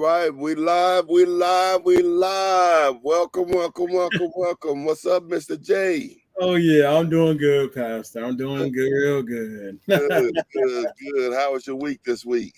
right. We live. Welcome. What's up, Mr. J? Oh yeah, I'm doing good, Pastor. I'm doing good, real good. Good. How was your week this week?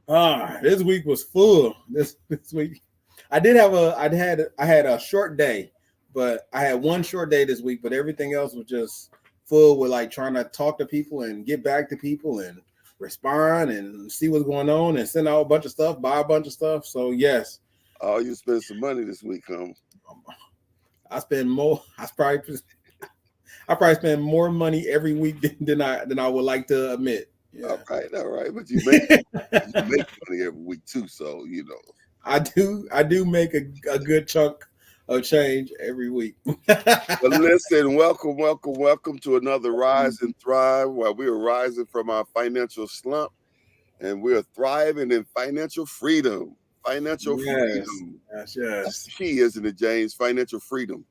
This week was full. This week, I had a short day, but I had one short day this week. But everything else was just full with like trying to talk to people and get back to people and respond and see what's going on and send out a bunch of stuff, buy a bunch of stuff. So yes, Oh, you spent some money this week, huh? I spend more. I probably spend more money every week than I would like to admit. Yeah. All right. But you make money every week too, so you know. I do make a good chunk of change every week. But listen, welcome to another Rise and Thrive, while we are rising from our financial slump and we are thriving in financial freedom. Financial freedom. Yes, That's yes. key, isn't it, James? Financial freedom.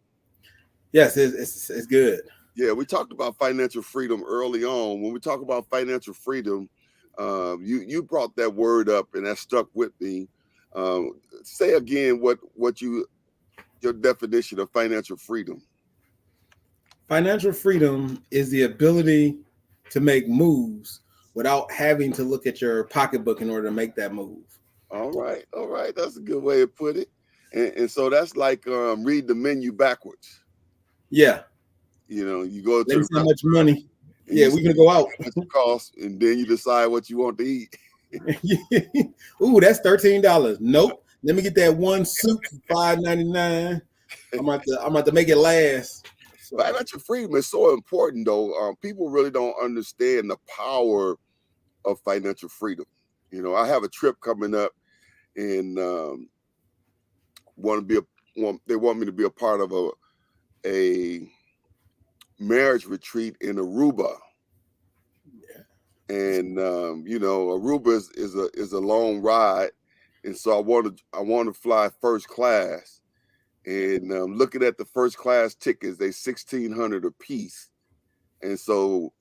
Yes, it's good. Yeah, we talked about financial freedom early on. When we talk about financial freedom, you brought that word up, and that stuck with me. Say again what your definition of financial freedom. Financial freedom is the ability to make moves without having to look at your pocketbook in order to make that move. All right. That's a good way to put it. And so that's like read the menu backwards. Yeah. You know, you go Let to me the see how much restaurant money. and Yeah, you we're see gonna go out. how much it costs, and then you decide what you want to eat. Ooh, that's $13. Nope. Let me get that one soup for $5.99. I'm about to make it last. So Financial freedom is so important, though. People really don't understand the power of financial freedom. You know, I have a trip coming up, and they want me to be a part of a marriage retreat in Aruba. yeah. And Aruba is a long ride, and so I want to fly first class. And looking at the first class tickets, they 1,600 a piece, and so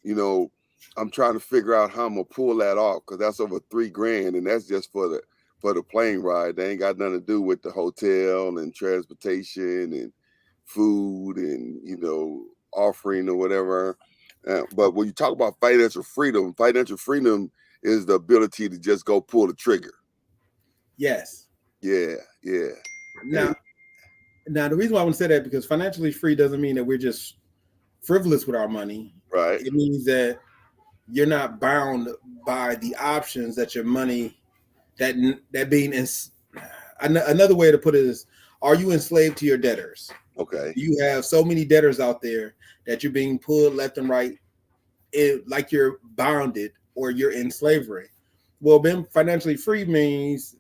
I'm trying to figure out how I'm gonna pull that off, because that's over $3,000, and that's just for the plane ride. They ain't got nothing to do with the hotel and transportation and food and offering or whatever. But when you talk about financial freedom is the ability to just go pull the trigger. Yes. Yeah, yeah. And Now, now the reason why I want to say that because financially free doesn't mean that we're just frivolous with our money. right. It means that you're not bound by the options that your money that that being in. Another way to put it is, are you enslaved to your debtors? Okay. You have so many debtors out there that you're being pulled left and right, like you're bounded or you're in slavery. Well, being financially free means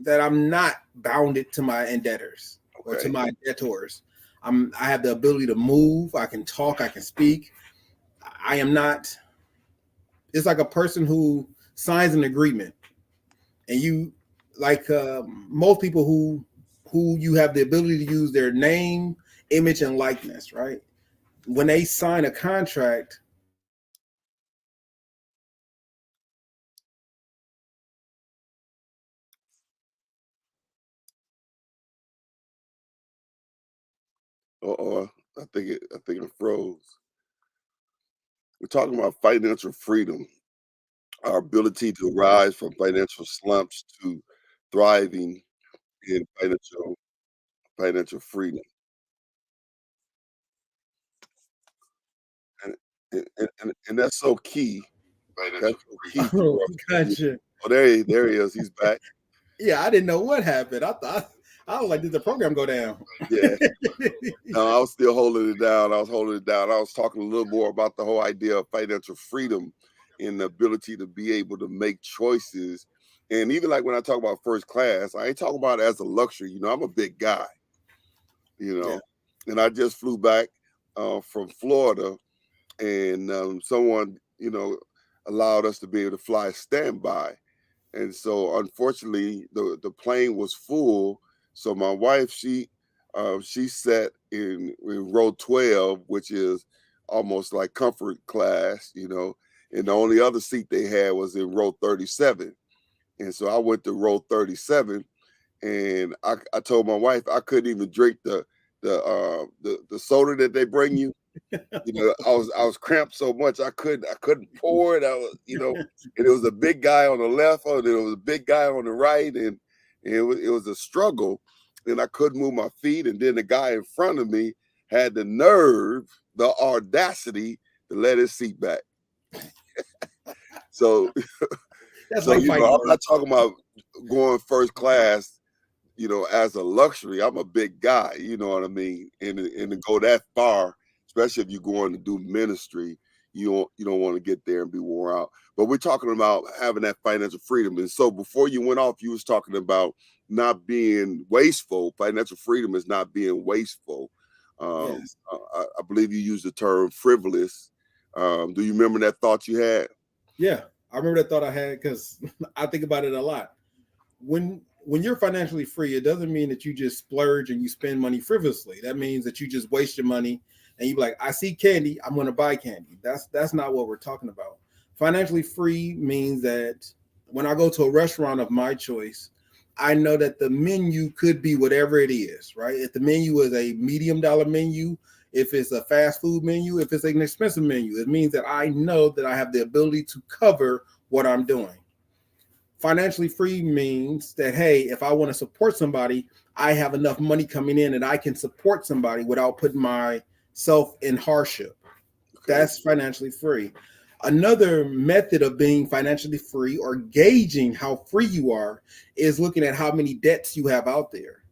that I'm not bounded to my debtors or to Okay. my debtors. I have the ability to move. I can talk. I can speak. I am not. It's like a person who signs an agreement, and you, like most people who you have the ability to use their name, image, and likeness. Right when they sign a contract, Uh-oh. I think it froze. We're talking about financial freedom, our ability to rise from financial slumps to thriving in financial freedom. And that's so key. That's so key oh, for us. gotcha. Oh, there he is. He's back. Yeah, I didn't know what happened. I was like, did the program go down? Yeah. No, I was still holding it down. I was holding it down. I was talking a little more about the whole idea of financial freedom and the ability to be able to make choices. And even like when I talk about first class, I ain't talking about it as a luxury. I'm a big guy, you Yeah. know, and I just flew back from Florida, and someone, allowed us to be able to fly standby. And so unfortunately the plane was full. So my wife, she sat in row 12, which is almost like comfort class, and the only other seat they had was in row 37. And so I went to row 37, and I told my wife I couldn't even drink the soda that they bring you. You know, I was cramped so much I couldn't pour it. I was, and it was a big guy on the left, and it was a big guy on the right, and it was a struggle, and I couldn't move my feet. And then the guy in front of me had the nerve, the audacity to let his seat back. So, That's so like fighting I'm not words. talking about going first class, as a luxury. I'm a big guy, you know what I mean? And to go that far, especially if you're going to do ministry, you don't want to get there and be worn out. But we're talking about having that financial freedom. And so before you went off, you was talking about not being wasteful. Financial freedom is not being wasteful. Yes. I believe you used the term frivolous. Do you remember that thought you had? Yeah. I remember that thought I had because I think about it a lot. When you're financially free, it doesn't mean that you just splurge and you spend money frivolously. That means that you just waste your money and you be like, I see candy, I'm gonna buy candy. That's not what we're talking about. Financially free means that when I go to a restaurant of my choice, I know that the menu could be whatever it is, right? If the menu is a medium dollar menu, if it's a fast food menu, if it's an expensive menu, it means that I know that I have the ability to cover what I'm doing. Financially free means that, hey, if I want to support somebody, I have enough money coming in and I can support somebody without putting myself in hardship. Okay. That's financially free. Another method of being financially free or gauging how free you are is looking at how many debts you have out there.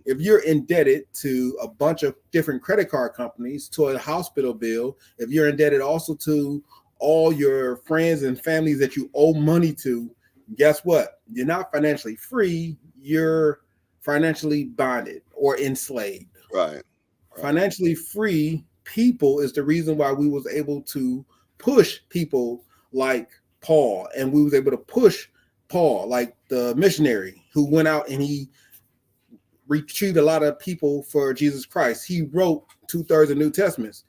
If you're indebted to a bunch of different credit card companies, to a hospital bill, if you're indebted also to all your friends and families that you owe money to, guess what? You're not financially free, you're financially bonded or enslaved. Right. Right. Financially free people is the reason why we was able to push people like Paul, and we was able to push Paul like the missionary who went out and he retrieved a lot of people for Jesus Christ. He wrote 2/3 of New Testaments.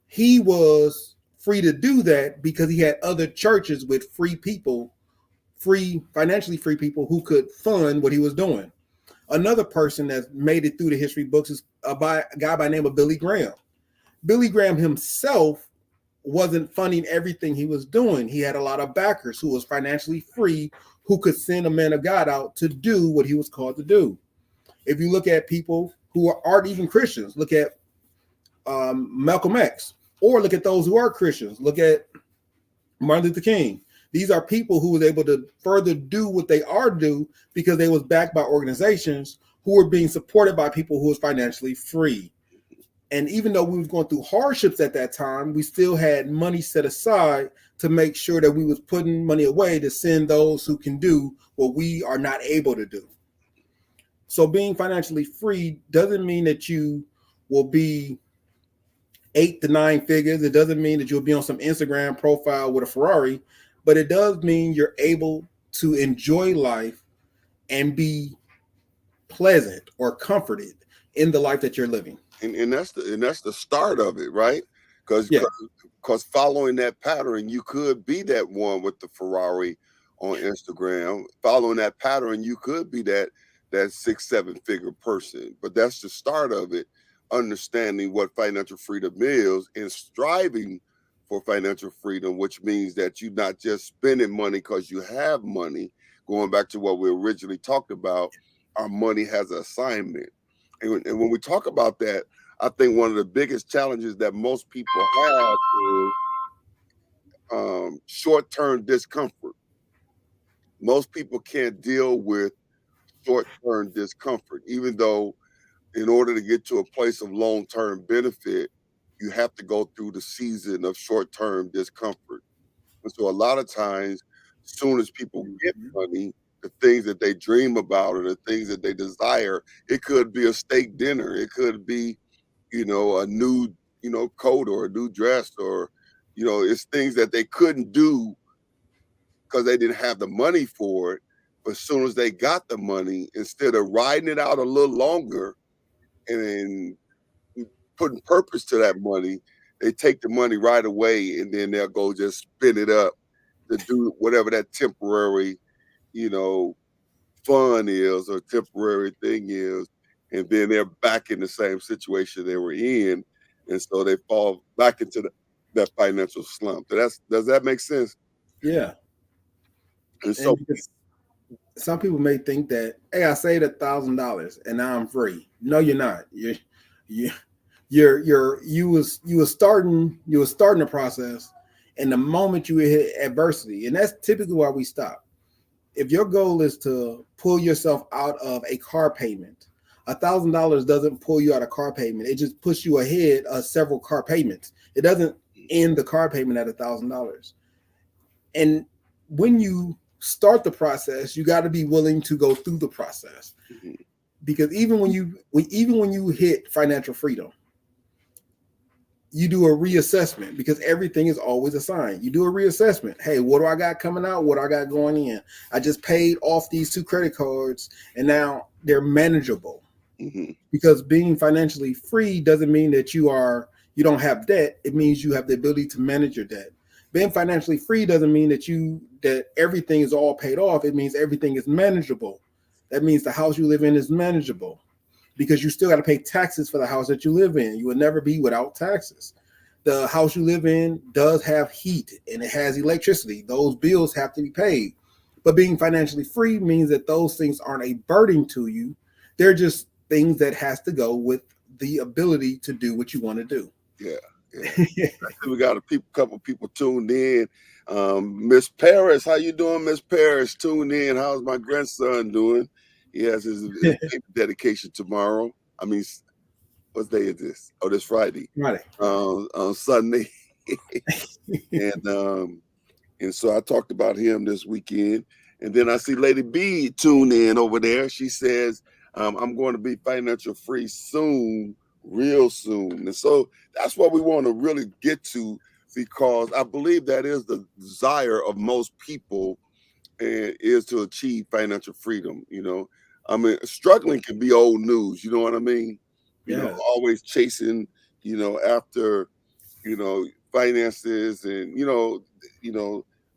He was free to do that because he had other churches with free people, free, financially free people who could fund what he was doing. Another person that made it through the history books is a guy by the name of Billy Graham. Billy Graham himself wasn't funding everything he was doing. He had a lot of backers who was financially free, who could send a man of God out to do what he was called to do. If you look at people who aren't even Christians, look at Malcolm X, or look at those who are Christians. Look at Martin Luther King. These are people who was able to further do what they are do because they was backed by organizations who were being supported by people who was financially free. And even though we was going through hardships at that time, we still had money set aside to make sure that we was putting money away to send those who can do what we are not able to do. So being financially free doesn't mean that you will be 8 to 9 figures. It doesn't mean that you'll be on some Instagram profile with a Ferrari, but it does mean you're able to enjoy life and be pleasant or comforted in the life that you're living. And that's the start of it, right? Because Yeah. because following that pattern, you could be that one with the Ferrari on Instagram. Following that pattern, you could be that 6 7 figure person. But that's the start of it. Understanding what financial freedom is and striving for financial freedom, which means that you're not just spending money because you have money. Going back to what we originally talked about, our money has an assignment. And when we talk about that, I think one of the biggest challenges that most people have is short-term discomfort. Most people can't deal with short-term discomfort, even though in order to get to a place of long-term benefit, you have to go through the season of short-term discomfort. And so a lot of times, as soon as people get money, the things that they dream about or the things that they desire, it could be a steak dinner, it could be a new, coat or a new dress or, it's things that they couldn't do because they didn't have the money for it. But as soon as they got the money, instead of riding it out a little longer and putting purpose to that money, they take the money right away and then they'll go just spin it up to do whatever that temporary, you know, fun is or temporary thing is, and then they're back in the same situation they were in, and so they fall back into that financial slump. Does that make sense? Yeah. And And so, because some people may think that, hey, I saved $1,000 and now I'm free. No, you're not. You you was starting the process, and the moment you hit adversity, and that's typically why we stop. If your goal is to pull yourself out of a car payment, $1,000 doesn't pull you out of car payment. It just puts you ahead of several car payments. It doesn't end the car payment at $1,000. And when you start the process, you got to be willing to go through the process, mhm, because even when you hit financial freedom, you do a reassessment, because everything is always a sign. You do a reassessment. Hey, what do I got coming out? What do I got going in? I just paid off these 2 credit cards and now they're manageable. mhm, Because being financially free doesn't mean that you don't have debt. It means you have the ability to manage your debt. Being financially free doesn't mean that everything is all paid off. It means everything is manageable. That means the house you live in is manageable, because you still got to pay taxes for the house that you live in. You will never be without taxes. The house you live in does have heat and it has electricity. Those bills have to be paid. But being financially free means that those things aren't a burden to you. They're just things that has to go with the ability to do what you want to do. yeah, yeah. We got couple people tuned in. Miss Paris, how you doing, Miss Paris? Tuned in. How's my grandson doing? He has his baby dedication tomorrow. I mean, what day is this? Oh, this Friday. Right. On Sunday, and so I talked about him this weekend. And then I see Lady B tune in over there. She says, I'm going to be financial free soon, real soon. And so that's what we want to really get to, because I believe that is the desire of most people, and is to achieve financial freedom. I mean, struggling can be old news. You know what I mean? Yeah. Always chasing, after finances, and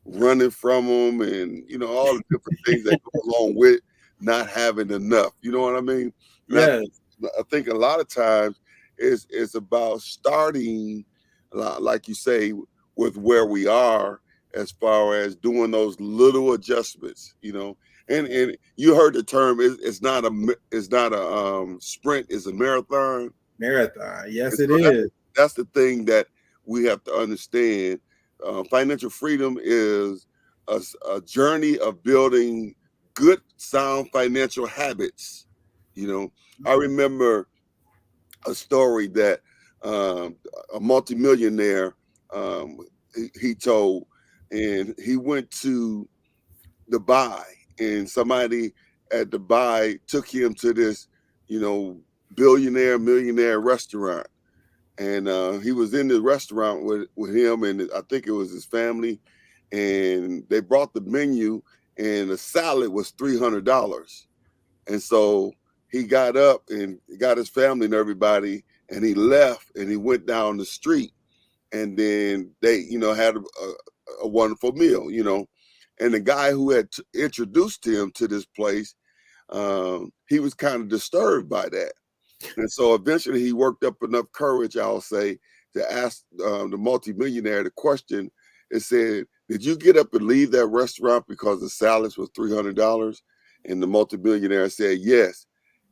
running from them, and all the different things that go along with not having enough. You know what I mean? And Yes. I think a lot of times it's about starting, like you say, with where we are, as far as doing those little adjustments. And you heard the term. It's not a sprint. It's a marathon. Marathon. And Yes, it so is. that's the thing that we have to understand. Financial freedom is a journey of building good, sound financial habits. You know, I remember a story that a multimillionaire, he told, and he went to Dubai, and somebody at Dubai took him to this, you know, billionaire, millionaire restaurant, and he was in the restaurant with him, and I think it was his family, and they brought the menu, and the salad was $300, and so he got up and got his family and everybody, and he left, and he went down the street, and then they, had a wonderful meal, and the guy who had introduced him to this place, he was kind of disturbed by that. And so eventually he worked up enough courage, I'll say, to ask the multimillionaire the question. It said, "Did you get up and leave that restaurant because the salads was $300?" And the multimillionaire said, "Yes."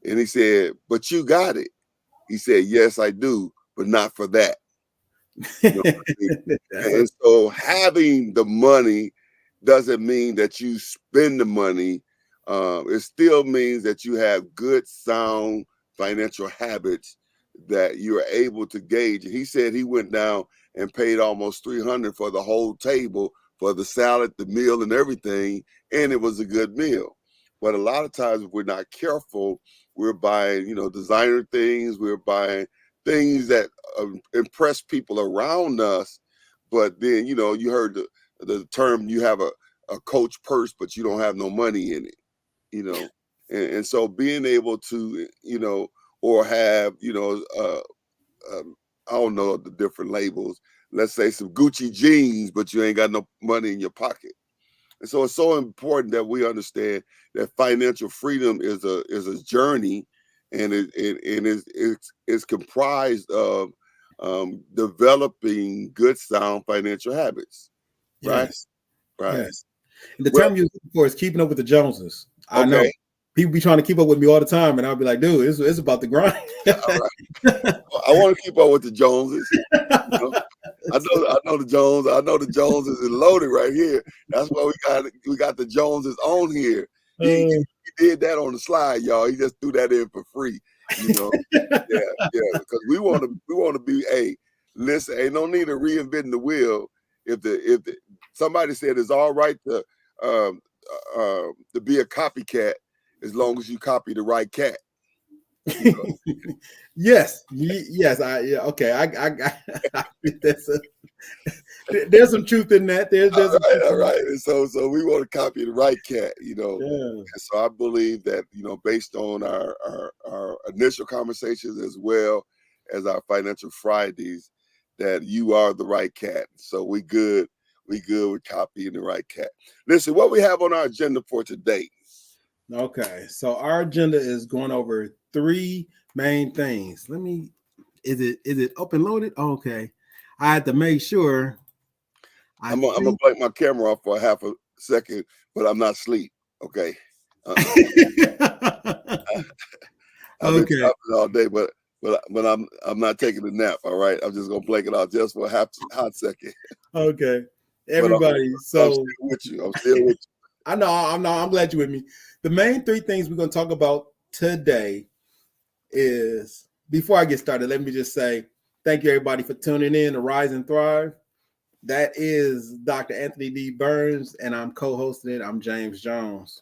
And he said, "But you got it." He said, "Yes, I do, but not for that." You know what I mean? That's a And so having the money doesn't mean that you spend the money. It still means that you have good, sound financial habits that you're able to gauge. He said he went down and paid almost 300 for the whole table, for the salad, the meal, and everything, and it was a good meal. But a lot of times, if we're not careful, we're buying, designer things. We're buying things that impress people around us, but then you heard the term, you have a coach purse, but you don't have no money in it. You know, and so being able to or have I don't know the different labels. Let's say some Gucci jeans, but you ain't got no money in your pocket. And so it's so important that we understand that financial freedom is a journey, and it's comprised of developing good, sound financial habits. Right, Yes. right. Yes. And the Well, term you're looking for is keeping up with the Joneses. I know okay, people be trying to keep up with me all the time, and I'll be like, dude, it's about the grind. all right. I want to keep up with the Joneses. You know, I know the Jones. I know the Joneses is loaded right here. That's why we got the Joneses on here. Uh, He did that on the slide, y'all. He just threw that in for free. You know, yeah, yeah. Because we want to be. Hey, listen, ain't no need of reinventing the wheel. If somebody said it's all right um, to be a copycat as long as you copy the right cat. You know. yes, yes. Yeah, okay. There's there's some truth in that. There's some truth All in that. right. And so we want to copy the right cat, you know. Yeah. And so I believe that, based on our initial conversations as well as our financial Fridays, that you are the right cat. So we good with copying the right cat. Listen, what we have on our agenda for today. Okay. So our agenda is going over three main things. Is it up and loaded? Okay. I had to make sure. I I'm gonna think. blank my camera off for a half a second, but I'm not asleep. Okay. Uh-uh. I've been Okay. shopping all day, but I'm not taking a nap. All right, I'm just gonna blank it out just for a hot second. Okay. But Everybody. I'm So still with you. I'm still with I know. I'm glad you're with me. The main three things we're going to talk about today is, before I get started, let me just say thank you everybody for tuning in to Rise and Thrive. That is Dr. Anthony D. Burns, and I'm co-hosting it. I'm James Jones.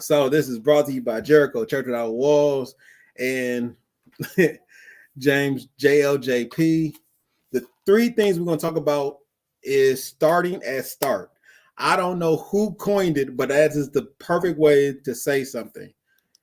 So this is brought to you by Jericho Church Without Walls and James JLJP. The three things we're going to talk about is starting at start. I don't know who coined it, but that is the perfect way to say something.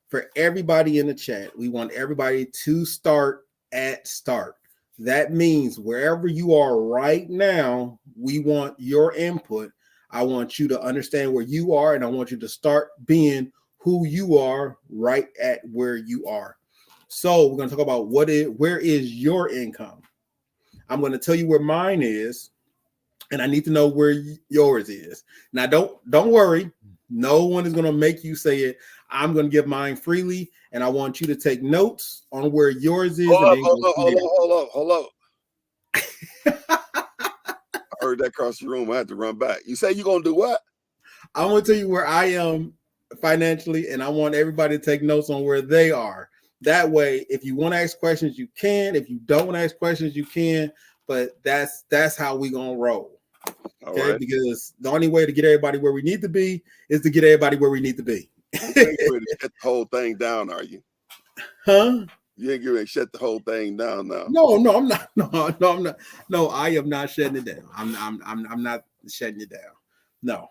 For everybody in the chat, we want everybody to start at start. That means wherever you are right now, we want your input. I want you to understand where you are, and I want you to start being who you are right at where you are. So we're going to talk about where is your income. I'm going to tell you where mine is, and I need to know where yours is. Now, don't worry. No one is going to make you say it. I'm going to give mine freely, and I want you to take notes on where yours is, and then go from there. hold up. I heard that across the room. I had to run back. You say you're gonna do what? I want to tell you where I am financially, and I want everybody to take notes on where they are. That way, if you want to ask questions, you can. If you don't want to ask questions, you can. But that's how we gonna roll. Okay, Right. because the only way to get everybody where we need to be is to get everybody where we need to be. You ain't ready to shut the whole thing down, are you? Huh? You ain't ready to shut the whole thing down now. No, I'm not. No, I'm not. No, I am not shutting it down. I'm not shutting it down. No.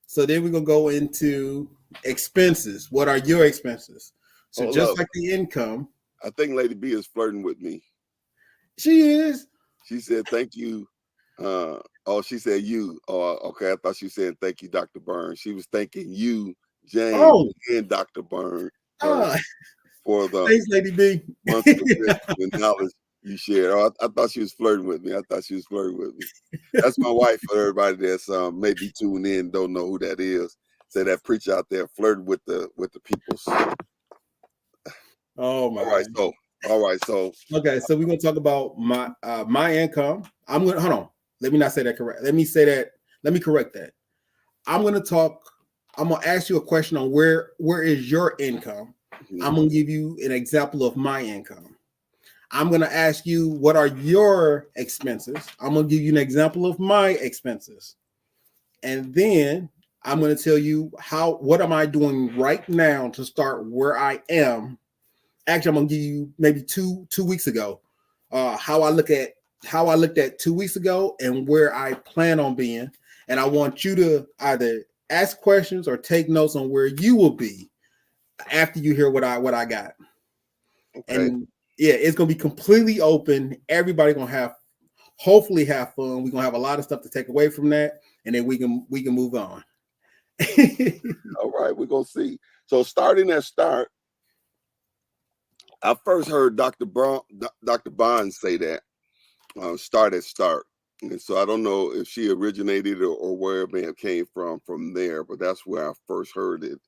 So then we're gonna go into expenses. What are your expenses? So Hold just up. like the income, I think Lady B is flirting with me. she is. She said, "Thank you." She said you. Oh, okay. I thought she said, "Thank you, Dr. Burns." She was thanking you, James, Oh, and Dr. Burns ah, for the thanks, Lady B. months of wisdom and knowledge you shared. Oh, I thought she was flirting with me. That's my wife. For everybody that's maybe tuned in, don't know who that is. Say that preacher out there flirting with the peoples. Oh All right, my. so Okay, so we're gonna talk about my income. I'm gonna hold on. Let me not say that correct. Let me say that. Let me correct that. I'm gonna talk. I'm gonna ask you a question on where is your income. I'm gonna give you an example of my income. I'm gonna ask you what are your expenses. I'm gonna give you an example of my expenses, and then I'm gonna tell you what am I doing right now to start where I am. Actually, I'm gonna give you maybe two weeks ago, how I looked at 2 weeks ago and where I plan on being. And I want you to either ask questions or take notes on where you will be after you hear what I got. okay. And yeah, it's gonna be completely open. Everybody gonna have hopefully have fun. We're gonna have a lot of stuff to take away from that, and then we can move on. All right, we're gonna see. So starting at start, I first heard Dr. Bond say that start at start, and so I don't know if she originated or where it may have came from there, but that's where I first heard it.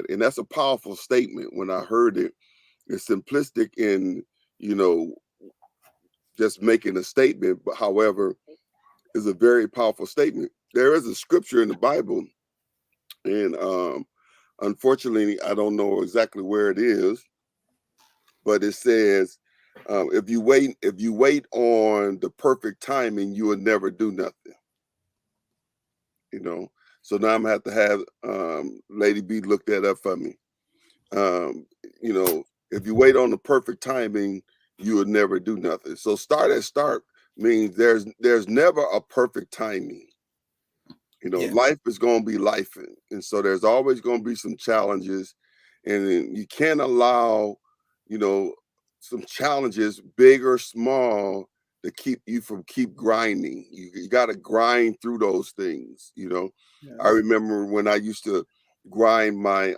And that's a powerful statement. When I heard it, it's simplistic in you know just making a statement, but however, is a very powerful statement. There is a scripture in the Bible, and unfortunately, I don't know exactly where it is, but it says, if you wait on the perfect timing, you will never do nothing. You know, so now I'm gonna have to have Lady B look that up for me. Um, you know, if you wait on the perfect timing, you will never do nothing. So start at start means there's never a perfect timing. You know, Yeah, life is going to be life, and so there's always going to be some challenges, and you can't allow, you know, some challenges, big or small, to keep you from keep grinding. You got to grind through those things. You know, I yeah, remember when I used to grind my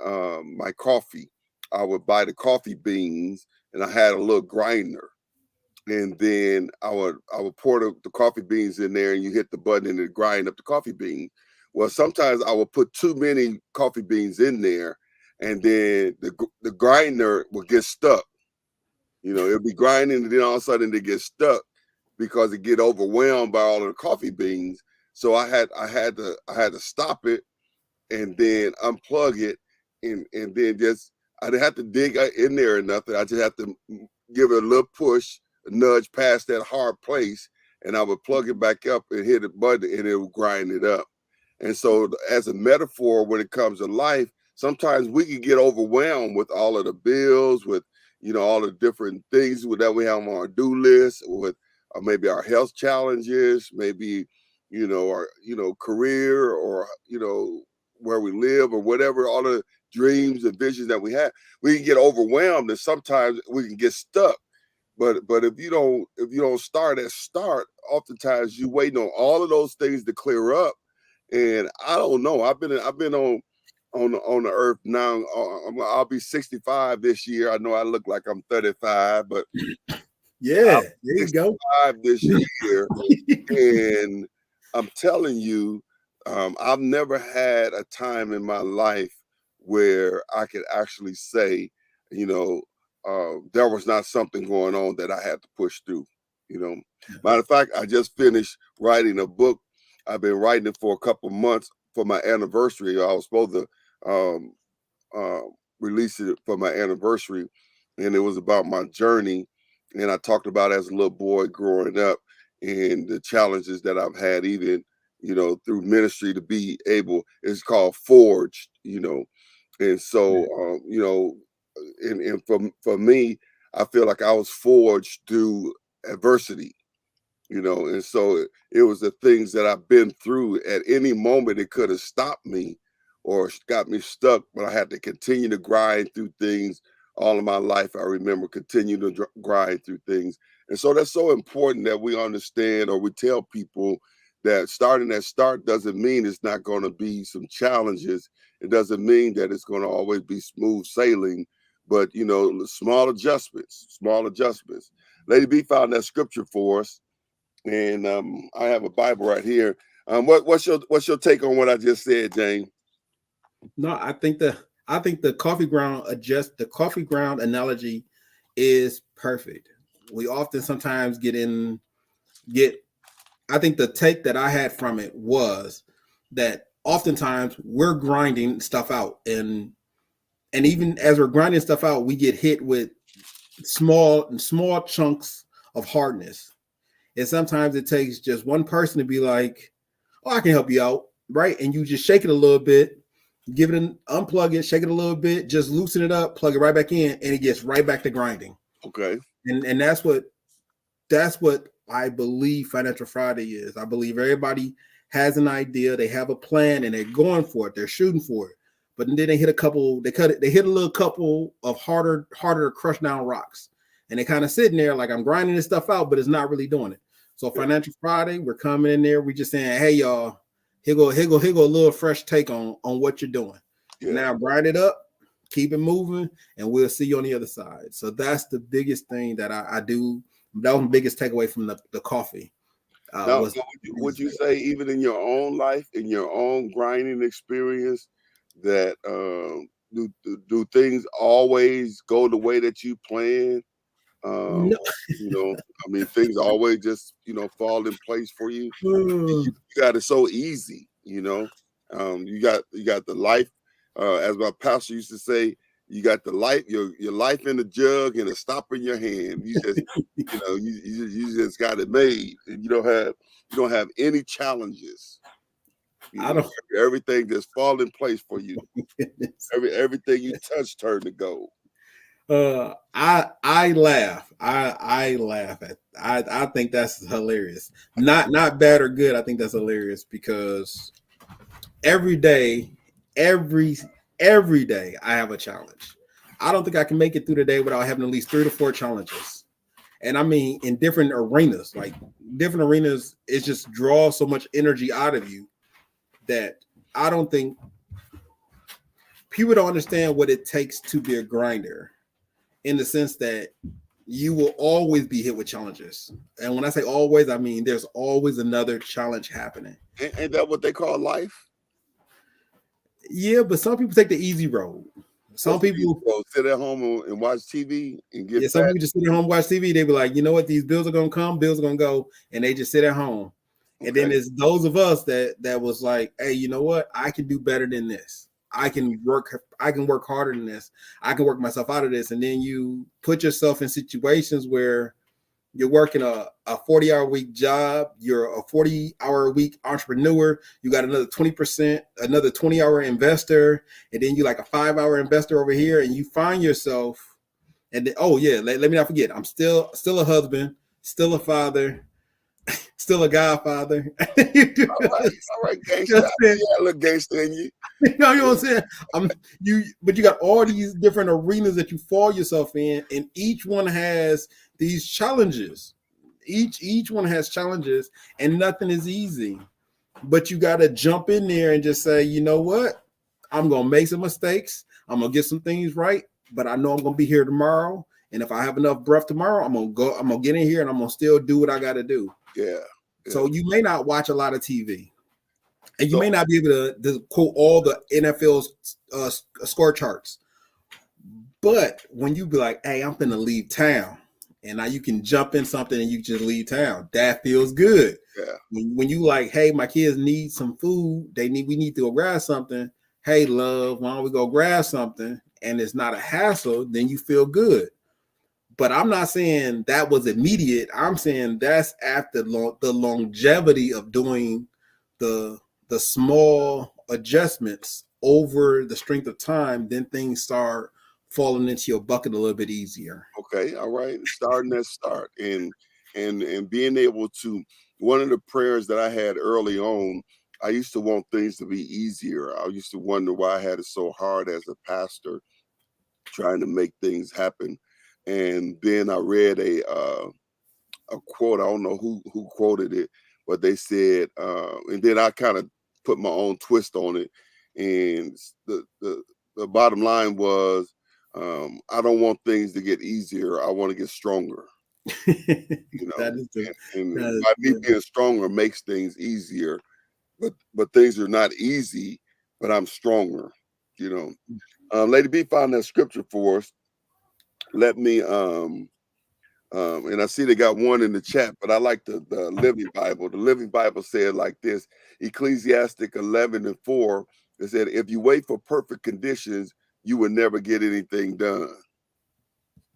coffee. I would buy the coffee beans, and I had a little grinder, and then I would pour the coffee beans in there, and you hit the button and it grind up the coffee bean. Well, sometimes I would put too many coffee beans in there, and then the grinder would get stuck. You know, it'll be grinding, and then all of a sudden it gets stuck because it get overwhelmed by all of the coffee beans. So I had to stop it and then unplug it, and then just I didn't have to dig in there or nothing. I just have to give it a little push, a nudge past that hard place, and I would plug it back up and hit a button, and it would grind it up. And so, as a metaphor, when it comes to life, sometimes we can get overwhelmed with all of the bills, with all the different things that we have on our do list, with maybe our health challenges, maybe our career, or where we live, or whatever, all the dreams and visions that we have. We can get overwhelmed, and sometimes we can get stuck. But if you don't start at start, oftentimes you waiting on all of those things to clear up. And I don't know. I've been on the earth now. I'll be 65 this year. I know I look like I'm 35, but yeah. I'm There you go. 65 this year, and I'm telling you, I've never had a time in my life where I could actually say, you know, there was not something going on that I had to push through. You know, matter of fact, I just finished writing a book. I've been writing it for a couple months for my anniversary. I was supposed to um, uh, release it for my anniversary, and it was about my journey. And I talked about as a little boy growing up and the challenges that I've had, even through ministry to be able. It's called Forged, and so and for me, I feel like I was forged through adversity. And so it was the things that I've been through. At any moment it could have stopped me or got me stuck, but I had to continue to grind through things. All of my life I remember continuing to grind through things. And so that's so important that we understand, or we tell people, that starting at start doesn't mean it's not going to be some challenges. It doesn't mean that it's going to always be smooth sailing, but small adjustments. Lady B found that scripture for us, and I have a Bible right here. What's your take on what I just said, Jane? No, I think the coffee ground analogy is perfect. We often sometimes get I think the take that I had from it was that oftentimes we're grinding stuff out, and even as we're grinding stuff out, we get hit with small chunks of hardness. And sometimes it takes just one person to be like, "Oh, I can help you out," right? And you just shake it a little bit, give it unplug it, shake it a little bit, just loosen it up, plug it right back in, and it gets right back to grinding. Okay. And that's what I believe Financial Friday is. I believe everybody has an idea, they have a plan, and they're going for it. They're shooting for it. But then they hit a couple. They hit a little couple of harder to crush down rocks, and they kind of sitting there like, I'm grinding this stuff out, but it's not really doing it. So Financial Friday, we're coming in there. We just saying, hey y'all, here go a little fresh take on what you're doing. Yeah. Now grind it up, keep it moving, and we'll see you on the other side. So that's the biggest thing that I do. That was my biggest takeaway from the coffee. Now, Was would you say even in your own life, in your own grinding experience, that do things always go the way that you plan? Um, no. you know, I mean, things always just fall in place for you. Mm. You got it so easy. You got the life. As my pastor used to say, you got the life, your life in the jug and a stop in your hand. You just you just got it made, and you don't have any challenges. I don't. Everything just fall in place for you. Everything you touch turn to gold. I laugh. I laugh at. I think that's hilarious. Not bad or good. I think that's hilarious because every day, every every day, I have a challenge. I don't think I can make it through the day without having at least 3 to 4 challenges. And I mean, in different arenas, like different arenas, it just draws so much energy out of you that I don't think people don't understand what it takes to be a grinder in the sense that you will always be hit with challenges. And when I say always, I mean there's always another challenge happening. Ain't that what they call life? Yeah, but some people take the easy road. Some What's the people, go sit at home and watch TV and get yeah, some fat? people just sit at home watch TV. They be like, you know what, these bills are gonna come, bills are gonna go, and they just sit at home. And then Okay. there's those of us that was like, hey, you know what, I can do better than this. I can work harder than this. I can work myself out of this. And then you put yourself in situations where you're working a 40-hour week job, you're a 40-hour week entrepreneur, you got another 20%, another 20-hour investor, and then you like a 5-hour investor over here, and you find yourself, and then, oh yeah, let me not forget, I'm still a husband, still a father, still a godfather. All right, gangster. I see that little gangster in you. You know what I'm saying? But you got all these different arenas that you fall yourself in, and each one has these challenges. Each one has challenges, and nothing is easy. But you got to jump in there and just say, you know what? I'm gonna make some mistakes. I'm gonna get some things right, but I know I'm gonna be here tomorrow. And if I have enough breath tomorrow, I'm gonna go. I'm gonna get in here and I'm gonna still do what I got to do. Yeah. So you may not watch a lot of TV. And you So may not be able to quote all the NFL's score charts, but when you be like, "Hey, I'm gonna leave town," and now you can jump in something and you just leave town, that feels good. yeah. When you like, "Hey, my kids need some food. We need to go grab something." Hey, love, why don't we go grab something? And it's not a hassle. Then you feel good. But I'm not saying that was immediate. I'm saying that's after the longevity of doing the the small adjustments over the strength of time. Then things start falling into your bucket a little bit easier. Okay. All right. Starting that start and being able to. One of the prayers that I had early on, I used to want things to be easier. I used to wonder why I had it so hard as a pastor trying to make things happen. And then I read a quote. I don't know who quoted it, but they said, and then I kind of put my own twist on it. And the bottom line was, I don't want things to get easier. I want to get stronger. You know, That is the and that by me is being stronger makes things easier. But things are not easy. But I'm stronger. You know, Lady B found that scripture for us. Let me and I see they got one in the chat, but I like the Living Bible. The Living Bible said like this: Ecclesiastic 11:4. It said, "If you wait for perfect conditions, you will never get anything done."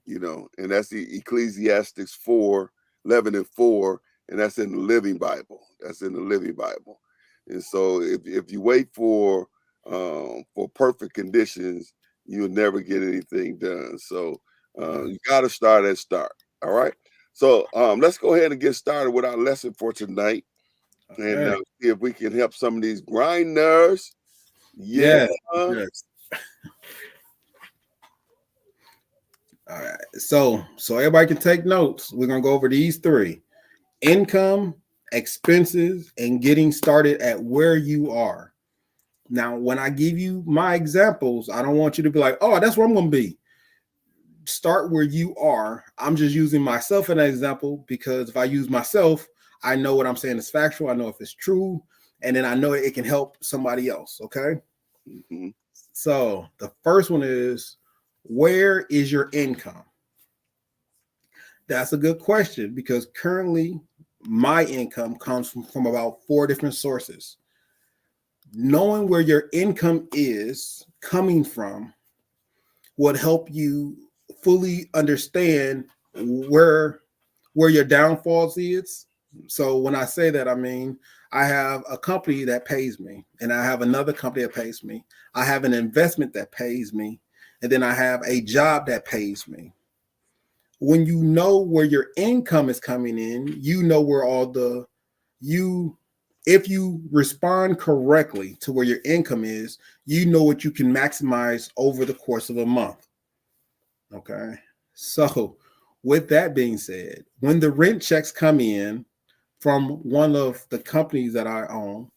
And that's the Ecclesiastics 4:11 and 4, and that's in the Living Bible. That's in the Living Bible. And so, if you wait for perfect conditions, you'll never get anything done. So, you got to start at start. All right. So let's go ahead and get started with our lesson for tonight, all and right. see if we can help some of these grinders. Yeah. Yes, yes. All right. So everybody can take notes. We're gonna go over these three. income, expenses, and getting started at where you are. Now, when I give you my examples, I don't want you to be like, oh, that's where I'm going to be. Start where you are. I'm just using myself as an example because if I use myself, I know what I'm saying is factual. I know if it's true, and then I know it can help somebody else. Okay. Mm-hmm. So the first one is, where is your income? That's a good question because currently my income comes from about 4 different sources. Knowing where your income is coming from would help you fully understand where where your downfalls is. So when I say that, I mean I have a company that pays me, and I have another company that pays me. I have an investment that pays me, and then I have a job that pays me. When you know where your income is coming in, you know where all the you if you respond correctly to where your income is, you know what you can maximize over the course of a month. Okay. So, with that being said, when the rent checks come in from one of the companies that I own,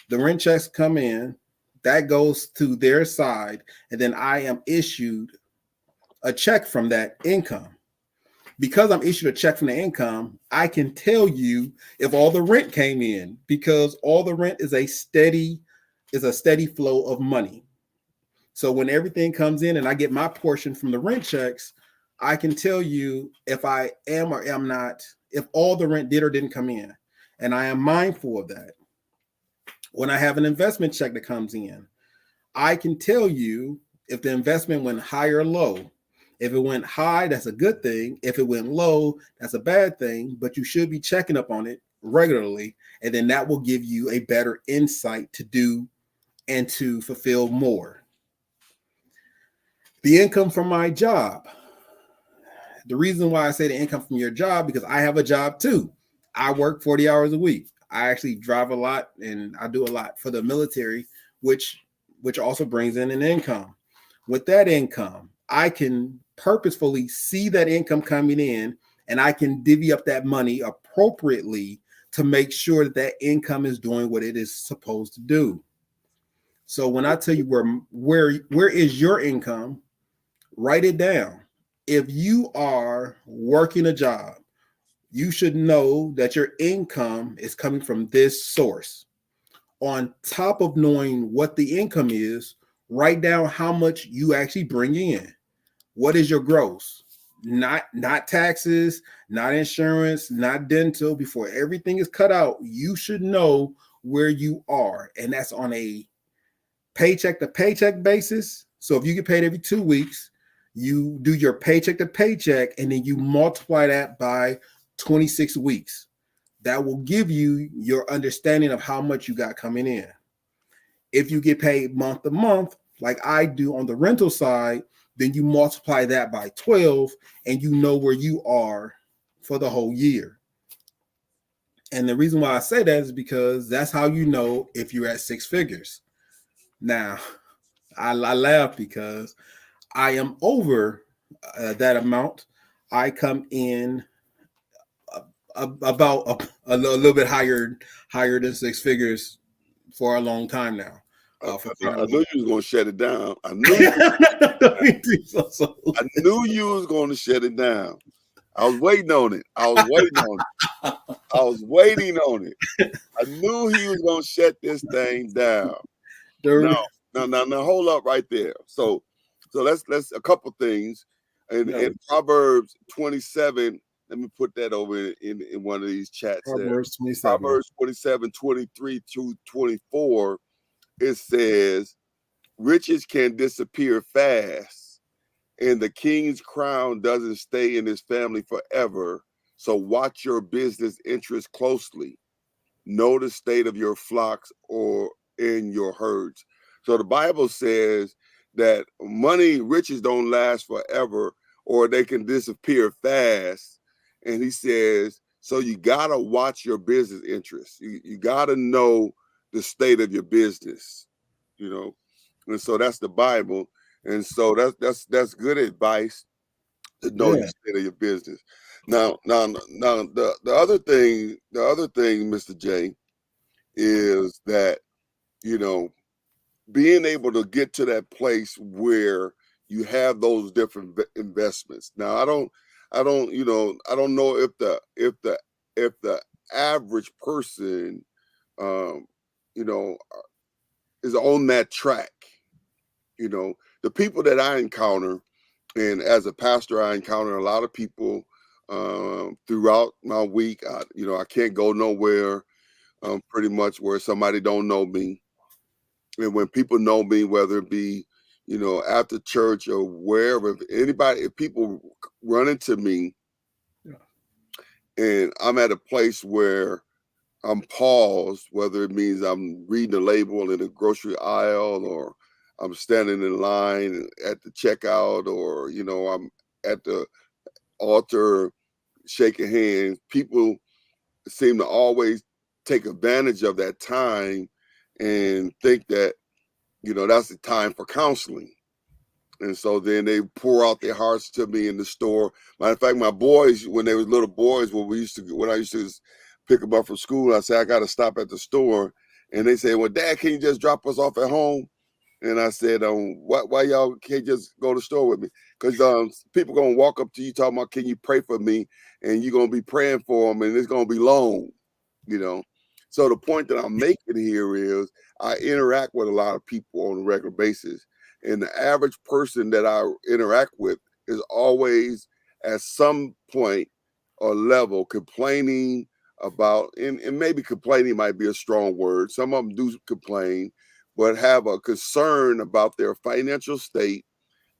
the rent checks come in, that goes to their side, and then I am issued a check from that income. Because I'm issued a check from the income, I can tell you if all the rent came in because all the rent is a steady flow of money. So when everything comes in and I get my portion from the rent checks, I can tell you if I am or am not, if all the rent did or didn't come in. And I am mindful of that. When I have an investment check that comes in, I can tell you if the investment went high or low. If it went high, that's a good thing. If it went low, that's a bad thing, but you should be checking up on it regularly. And then that will give you a better insight to do and to fulfill more. The income from my job. The reason why I say the income from your job, because I have a job too. I work 40 hours a week. I actually drive a lot and I do a lot for the military, which also brings in an income. With that income, I can purposefully see that income coming in and I can divvy up that money appropriately to make sure that that income is doing what it is supposed to do. So when I tell you where is your income, write it down. If you are working a job, you should know that your income is coming from this source. On top of knowing what the income is, write down how much you actually bring in. What is your gross? Not taxes, not insurance, not dental. Before everything is cut out, you should know where you are. And that's on a paycheck to paycheck basis. So if you get paid every 2 weeks, you do your paycheck to paycheck and then you multiply that by 26 weeks. That will give you your understanding of how much you got coming in. If you get paid month to month, like I do on the rental side, then you multiply that by 12 and you know where you are for the whole year. And the reason why I say that is because that's how you know if you're at 6 figures. Now, I laugh because I am over that amount. I come in about a little bit higher than 6 figures for a long time now. For I knew you was gonna shut it down. I knew you was gonna shut it down. I was waiting on it. I was waiting on it. I was waiting on it. I knew he was gonna shut this thing down. No, no. Hold up right there. So let's a couple things. In Proverbs 27, let me put that over in one of these chats there. Proverbs 27. Proverbs 27, 23 to 24, it says, riches can disappear fast, and the king's crown doesn't stay in his family forever. So watch your business interests closely. Know the state of your flocks or in your herds. So the Bible says that riches don't last forever, or they can disappear fast. And he says, so you gotta watch your business interests. You gotta know the state of your business, you know. And so that's the Bible. And so that's good advice. to know your Yeah. state of your business. Now, the other thing, Mr. J, is that you know being able to get to that place where you have those different investments. Now, I don't know if the average person, um, you know, is on that track. You know, the people that I encounter, and as a pastor, I encounter a lot of people throughout my week. I can't go nowhere pretty much where somebody don't know me. And when people know me, whether it be, after church or wherever, if people run into me Yeah. and I'm at a place where I'm paused, whether it means I'm reading a label in a grocery aisle or I'm standing in line at the checkout or, I'm at the altar shaking hands, people seem to always take advantage of that time and think that, that's the time for counseling. And so then they pour out their hearts to me in the store. Matter of fact, my boys, when they was little boys, when I used to pick them up from school, I said, I got to stop at the store. And they say, well, Dad, can you just drop us off at home? And I said, why y'all can't just go to the store with me? Because people going to walk up to you talking about, can you pray for me? And you're going to be praying for them, and it's going to be long, you know. So the point that I'm making here is I interact with a lot of people on a regular basis. And the average person that I interact with is always at some point or level complaining about, and maybe complaining might be a strong word. Some of them do complain, but have a concern about their financial state.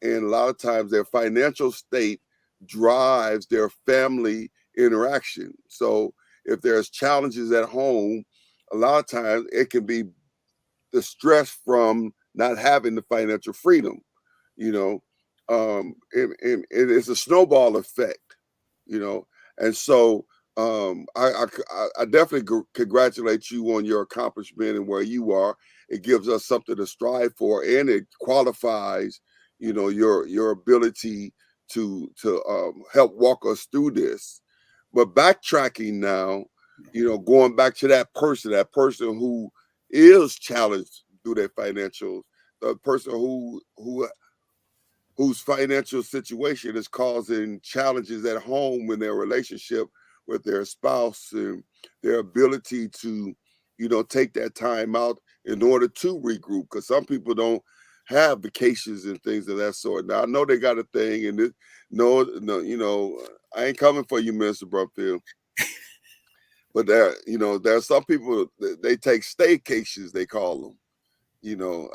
And a lot of times their financial state drives their family interaction. So if there's challenges at home, a lot of times it can be the stress from not having the financial freedom, you know, and it's a snowball effect, you know, and so I definitely congratulate you on your accomplishment and where you are. It gives us something to strive for, and it qualifies, your ability to help walk us through this. But backtracking now, going back to that person who is challenged through their financials, the person whose financial situation is causing challenges at home in their relationship with their spouse and their ability to, take that time out in order to regroup. Because some people don't have vacations and things of that sort. Now I know they got a thing, and no, I ain't coming for you, Minister Brumfield. But there are some people they take staycations, they call them.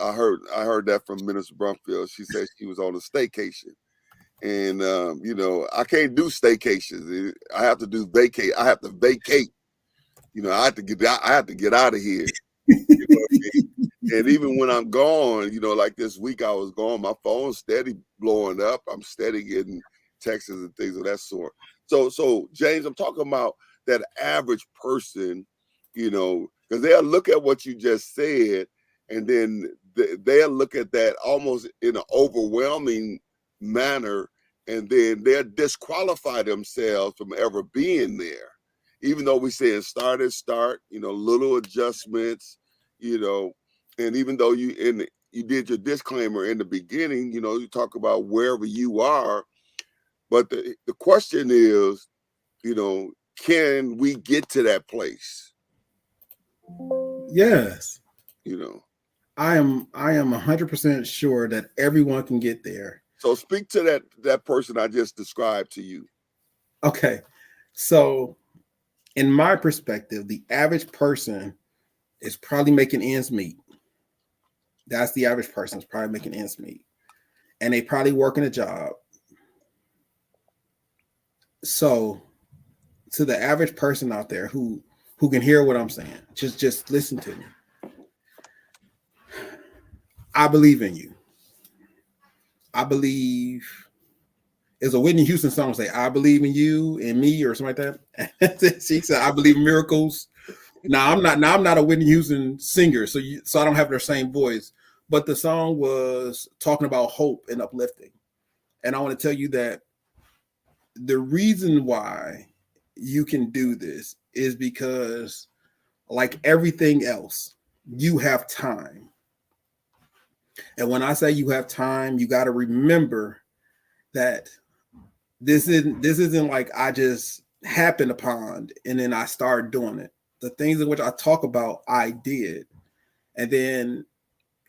I heard that from Minister Brumfield. She said she was on a staycation. And I can't do staycations. I have to do vacate. I have to vacate. I have to get out. I have to get out of here. You know what I mean? And even when I'm gone, like this week I was gone, my phone's steady blowing up. I'm steady getting texts and things of that sort. So James, I'm talking about that average person, because they'll look at what you just said, and then they'll look at that almost in an overwhelming manner, and then they'll disqualify themselves from ever being there. Even though we say start, little adjustments, you know, and even though you did your disclaimer in the beginning, you talk about wherever you are, but the question is, can we get to that place? Yes. You know. I am 100% sure that everyone can get there. So speak to that person I just described to you. Okay. So in my perspective, the average person is probably making ends meet. That's the average person is probably making ends meet. And they probably working a job. So to the average person out there who can hear what I'm saying, just listen to me. I believe in you. I believe is a Whitney Houston song say, I believe in you and me or something like that. She said, I believe in miracles. Now I'm not a Whitney Houston singer, so I don't have their same voice. But the song was talking about hope and uplifting. And I want to tell you that the reason why you can do this is because, like everything else, you have time. And when I say you have time, you got to remember that this isn't like I just happened upon and then I started doing it. The things in which I talk about, I did. And then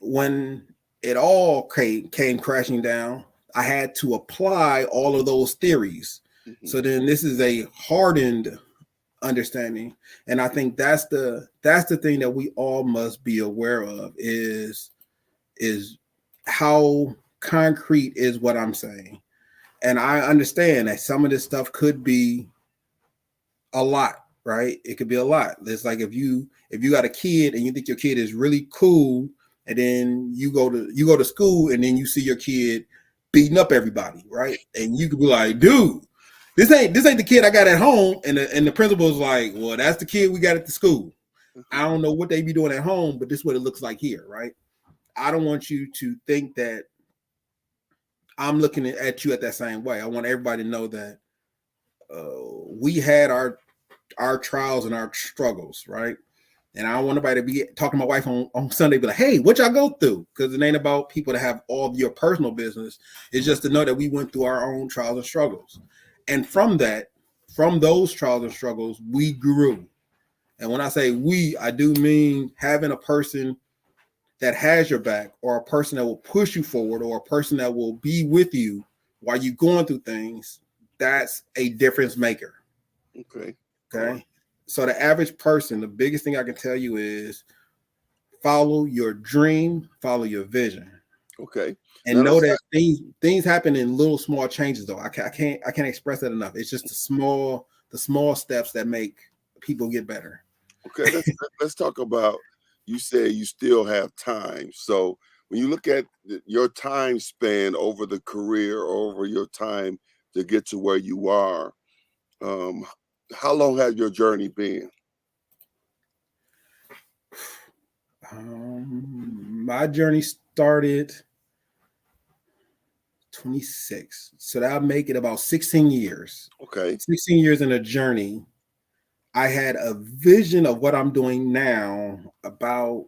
when it all came crashing down, I had to apply all of those theories. Mm-hmm. So then this is a hardened understanding. And I think that's the thing that we all must be aware of is how concrete is what I'm saying. And I understand that some of this stuff could be a lot, right? It could be a lot. It's like if you got a kid and you think your kid is really cool, and then you go to school and then you see your kid beating up everybody, right? And you could be like, dude, this ain't the kid I got at home. And the principal's like, well, that's the kid we got at the school. I don't know what they be doing at home, but this is what it looks like here, right? I don't want you to think that I'm looking at you at that same way. I want everybody to know that we had our trials and our struggles, right? And I don't want nobody to be talking to my wife on Sunday, be like, hey, what y'all go through? Because it ain't about people to have all of your personal business. It's just to know that we went through our own trials and struggles. And from those trials and struggles, we grew. And when I say we, I do mean having a person that has your back, or a person that will push you forward, or a person that will be with you while you're going through things. That's a difference maker. Okay. Okay. So the average person, the biggest thing I can tell you is follow your dream, follow your vision, Okay. and Now know let's that things happen in little small changes. Though I can't express that enough. It's just the small steps that make people get better. okay. Let's talk about. You say you still have time. So when you look at your time span over the career, or over your time to get to where you are, um, how long has your journey been? My journey started 26, so that'll make it about 16 years. Okay. 16 years in a journey. I had a vision of what I'm doing now about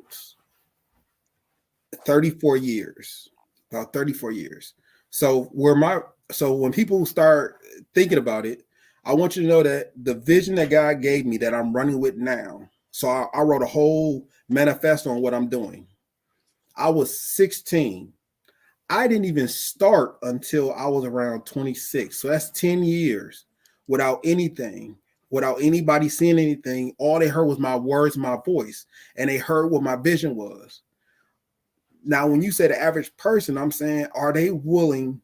34 years. About 34 years. So when people start thinking about it, I want you to know that the vision that God gave me that I'm running with now. So I wrote a whole manifesto on what I'm doing. I was 16. I didn't even start until I was around 26. So that's 10 years without anything, without anybody seeing anything. All they heard was my words, my voice, and they heard what my vision was. Now, when you say the average person, I'm saying, are they willing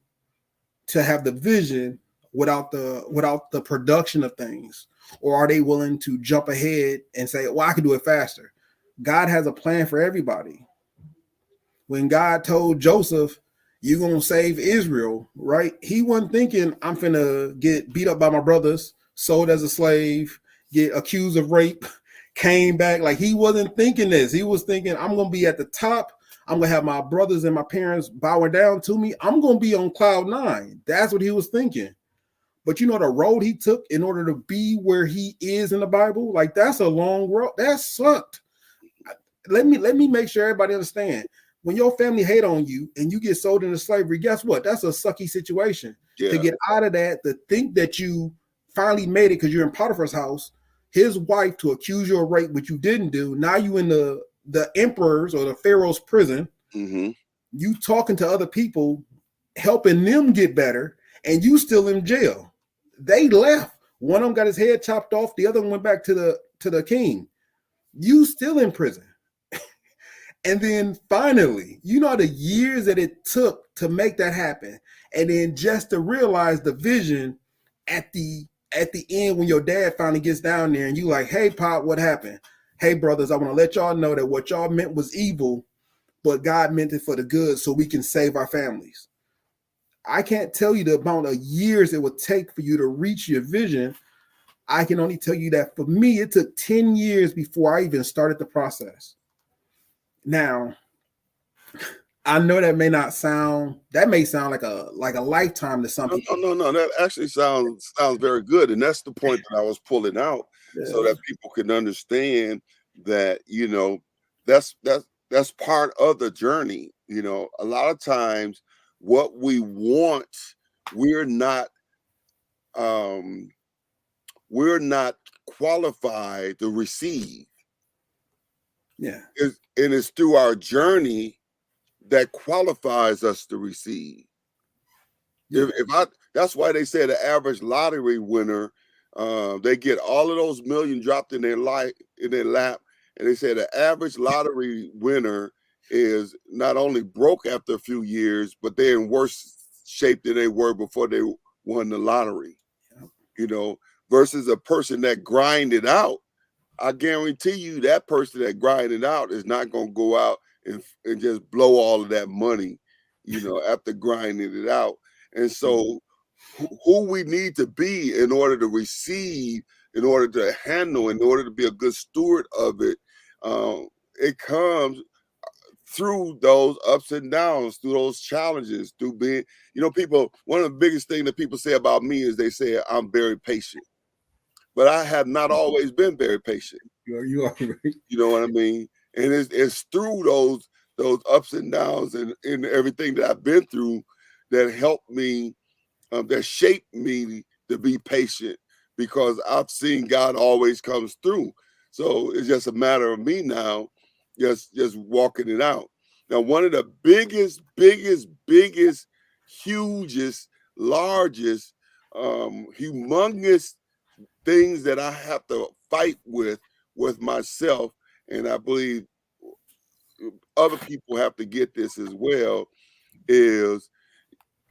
to have the vision without the production of things? Or are they willing to jump ahead and say, well, I can do it faster? God has a plan for everybody. When God told Joseph, you're going to save Israel, right? He wasn't thinking, I'm finna get beat up by my brothers, sold as a slave, get accused of rape, came back. Like, he wasn't thinking this. He was thinking, I'm going to be at the top. I'm going to have my brothers and my parents bowing down to me. I'm going to be on cloud nine. That's what he was thinking. But you know the road he took in order to be where he is in the Bible? Like, that's a long road. That sucked. Let me make sure everybody understand. When your family hate on you and you get sold into slavery, guess what? That's a sucky situation. To Yeah. get out of that, to think that you finally made it because you're in Potiphar's house, his wife to accuse you of rape, which you didn't do. Now you in the emperor's or the pharaoh's prison. Mm-hmm. You talking to other people, helping them get better, and you still in jail. They left. One of them got his head chopped off. The other one went back to the king. You still in prison. And then finally, you know the years that it took to make that happen. And then just to realize the vision at the end when your dad finally gets down there and you like, hey, Pop, what happened? Hey, brothers, I want to let y'all know that what y'all meant was evil, but God meant it for the good so we can save our families. I can't tell you the amount of years it would take for you to reach your vision. I can only tell you that for me, it took 10 years before I even started the process. Now, I know that may sound like a lifetime to some No, people. no, no, no. That actually sounds very good, and that's the point that I was pulling out, so Yeah. that people can understand that that's part of the journey. A lot of times, what we want, we're not um, we're not qualified to receive. Yeah. And it's through our journey that qualifies us to receive. Yeah. That's why they say the average lottery winner, they get all of those million dropped in their lap, and they say the average lottery winner is not only broke after a few years, but they're in worse shape than they were before they won the lottery. Yeah. You know, versus a person that grinded out. I guarantee you that person that grinded out is not going to go out and just blow all of that money, after grinding it out. And so, who we need to be in order to receive, in order to handle, in order to be a good steward of it, it comes through those ups and downs, through those challenges, through being, people. One of the biggest things that people say about me is they say I'm very patient, but I have not always been very patient. You are right. You know what I mean? And it's through those ups and downs and everything that I've been through that helped me, that shaped me to be patient, because I've seen God always comes through. So it's just a matter of me now, just walking it out. Now, one of the biggest, hugest, largest, humongous things that I have to fight with myself, and I believe other people have to get this as well, is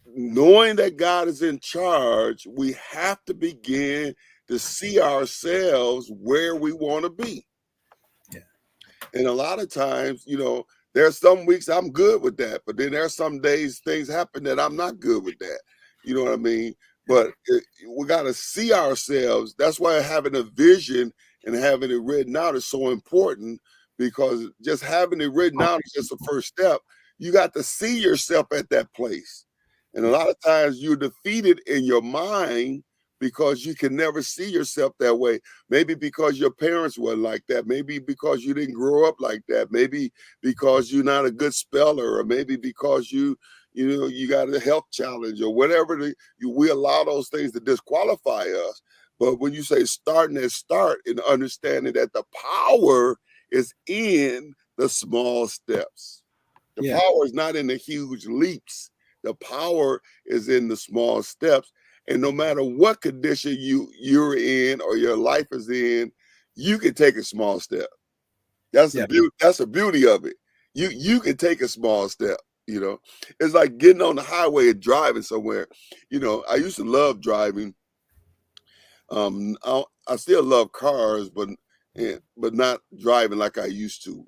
knowing that God is in charge. We have to begin to see ourselves where we want to be. Yeah. And a lot of times, there's some weeks I'm good with that, but then there's some days things happen that I'm not good with that. You know what I mean? But we got to see ourselves. That's why having a vision and having it written out is so important, because just having it written out is just the first step. You got to see yourself at that place. And a Yeah. lot of times you're defeated in your mind because you can never see yourself that way. Maybe because your parents were like that. Maybe because you didn't grow up like that. Maybe because you're not a good speller, or maybe because you got a health challenge, or whatever. We allow those things to disqualify us. But when you say start and understanding that the power is in the small steps. The Yeah. power is not in the huge leaps. The power is in the small steps. And no matter what condition you're in or your life is in, you can take a small step. That's the Yeah. beauty. That's the beauty of it. You can take a small step. It's like getting on the highway and driving somewhere. I used to love driving. I still love cars, but not driving like I used to.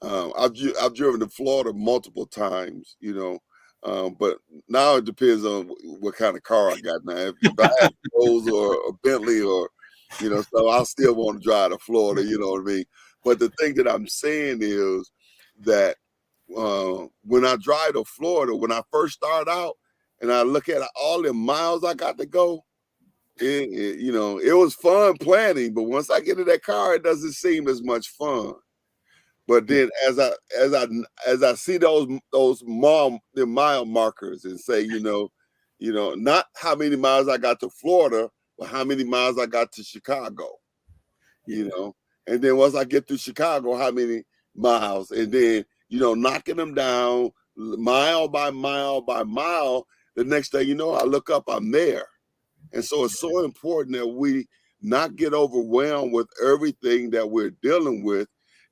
I've driven to Florida multiple times. But now it depends on what kind of car I got now. If I have Rolls or a Bentley, or so I still want to drive to Florida. You know what I mean? But the thing that I'm saying is that when I drive to Florida, when I first start out, and I look at all the miles I got to go, it was fun planning, but once I get in that car, it doesn't seem as much fun. But Yeah. then as I see the mile markers, and say, not how many miles I got to Florida, but how many miles I got to Chicago, you Yeah. know. And then once I get to Chicago, how many miles, and then knocking them down mile by mile by mile. The next thing you know, I look up, I'm there. And so it's so important that we not get overwhelmed with everything that we're dealing with,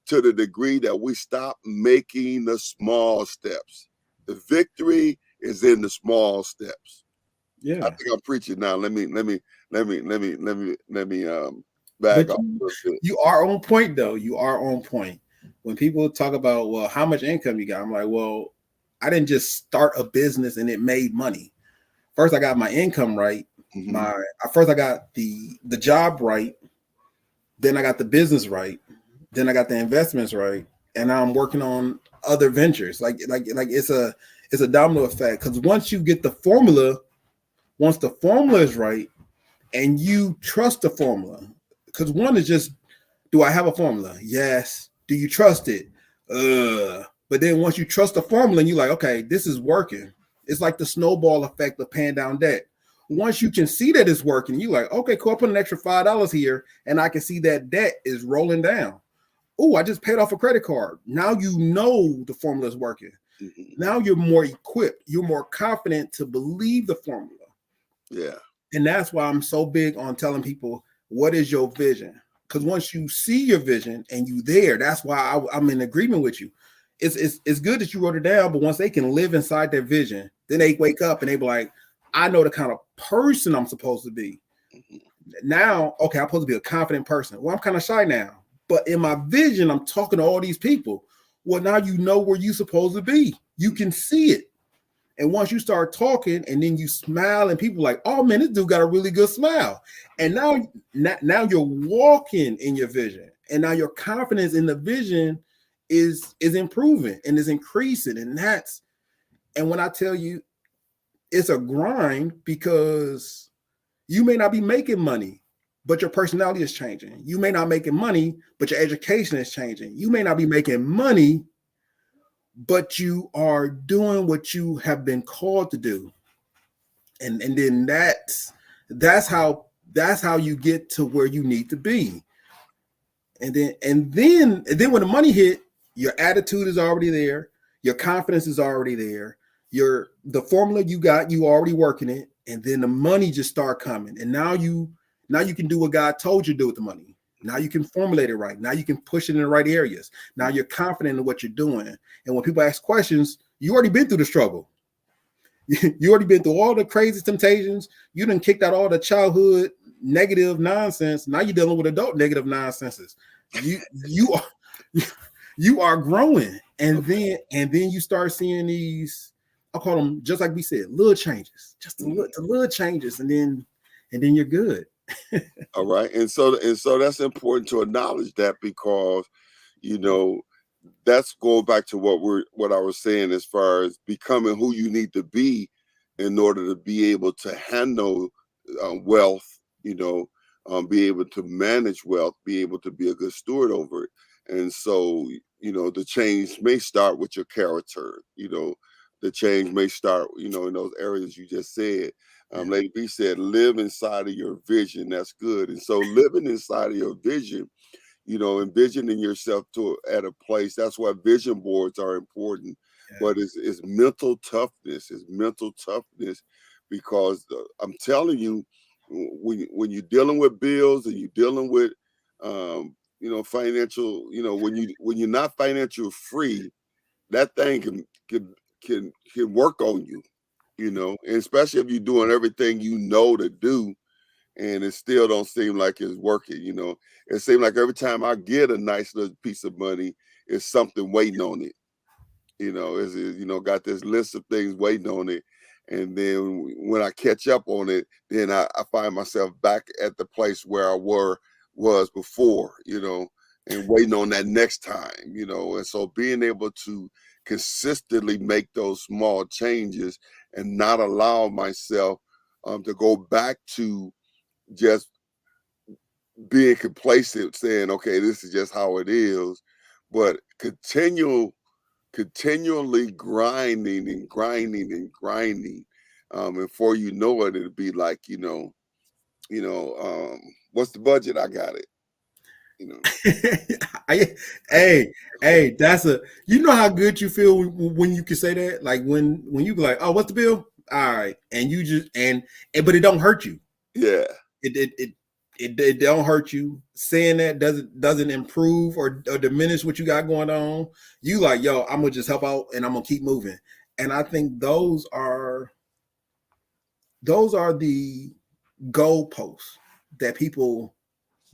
to the degree that we stop making the small steps. The victory is in the small steps. I Yeah. think I'm preaching now. Let me back But off a little bit. you are on point though. You are on point. When people talk about, well, how much income you got, I'm like, well, I didn't just start a business and it made money. First, I got my income right. Mhm. I got the job right. Then I got the business right. Then I got the investments right. and I'm working on other ventures. Like it's a domino effect, because once you get the formula, once the formula is right, and you trust the formula, because one is just, do I have a formula? Yes. Do you trust it? But then once you trust the formula and you're like, okay, this is working. It's like the snowball effect of paying down debt. Once you can see that it's working, you're like, okay, cool, I put an extra $5 here, and I can see that debt is rolling down. Oh, I just paid off a credit card. Now you know the formula is working. Mhm. Now you're more equipped. You're more confident to believe the formula. Yeah. And that's why I'm so big on telling people, what is your vision? Because once you see your vision and you there, that's why I'm in agreement with you. It's good that you wrote it down, but once they can live inside their vision, then they wake up and they be like, I know the kind of person I'm supposed to be. Mhm. Now, okay, I'm supposed to be a confident person. Well, I'm kind of shy now. But in my vision, I'm talking to all these people. Well, now you know where you're supposed to be. You can see it. And once you start talking and then you smile and people like, oh man, this dude got a really good smile. And now you're walking in your vision. And now your confidence in the vision is improving and is increasing. And when I tell you it's a grind, because you may not be making money, but your personality is changing. You may not making money, but your education is changing. You may not be making money, but you are doing what you have been called to do. And then that's how you get to where you need to be. And then when the money hit, your attitude is already there, your confidence is already there, the formula you already working it, and then the money just start coming. And now you can do what God told you to do with the money. Now you can formulate it right. Now you can push it in the right areas. Now you're confident in what you're doing. And when people ask questions, you already been through the struggle. You already been through all the crazy temptations. You done kicked out all the childhood negative nonsense. Now you're dealing with adult negative nonsenses. You are you are growing, and then you start seeing these. I call them, just like we said, little changes, just little changes, and then you're good. All right. And so that's important to acknowledge that, because, you know, that's going back to what I was saying, as far as becoming who you need to be in order to be able to handle wealth, be able to manage wealth, be able to be a good steward over it. And so, the change may start with your character. The change may start, in those areas you just said. Yeah. Lady B said, live inside of your vision. That's good. And so living inside of your vision, envisioning yourself at a place. That's why vision boards are important. Yeah. But it's mental toughness. It's mental toughness, because I'm telling you, when you're dealing with bills and you're dealing with, financial, when you're not financial free, that thing can work on you. And especially if you're doing everything to do, and it still don't seem like it's working. It seems like every time I get a nice little piece of money, it's something waiting on it. Got this list of things waiting on it. And then when I catch up on it, then I find myself back at the place where I was before, and waiting on that next time. And so being able to consistently make those small changes and not allow myself to go back to just being complacent, saying, okay, this is just how it is, but continually grinding and grinding and grinding. And before you know it, it'll be like, what's the budget? I got it. You know. I, hey, that's you know how good you feel when you can say that, like when you be like, oh, what's the bill? All right, and you just but it don't hurt you. Yeah. It don't hurt you. Saying that doesn't improve or diminish what you got going on. You like, yo, I'm gonna just help out and I'm gonna keep moving. And I think those are the goalposts that people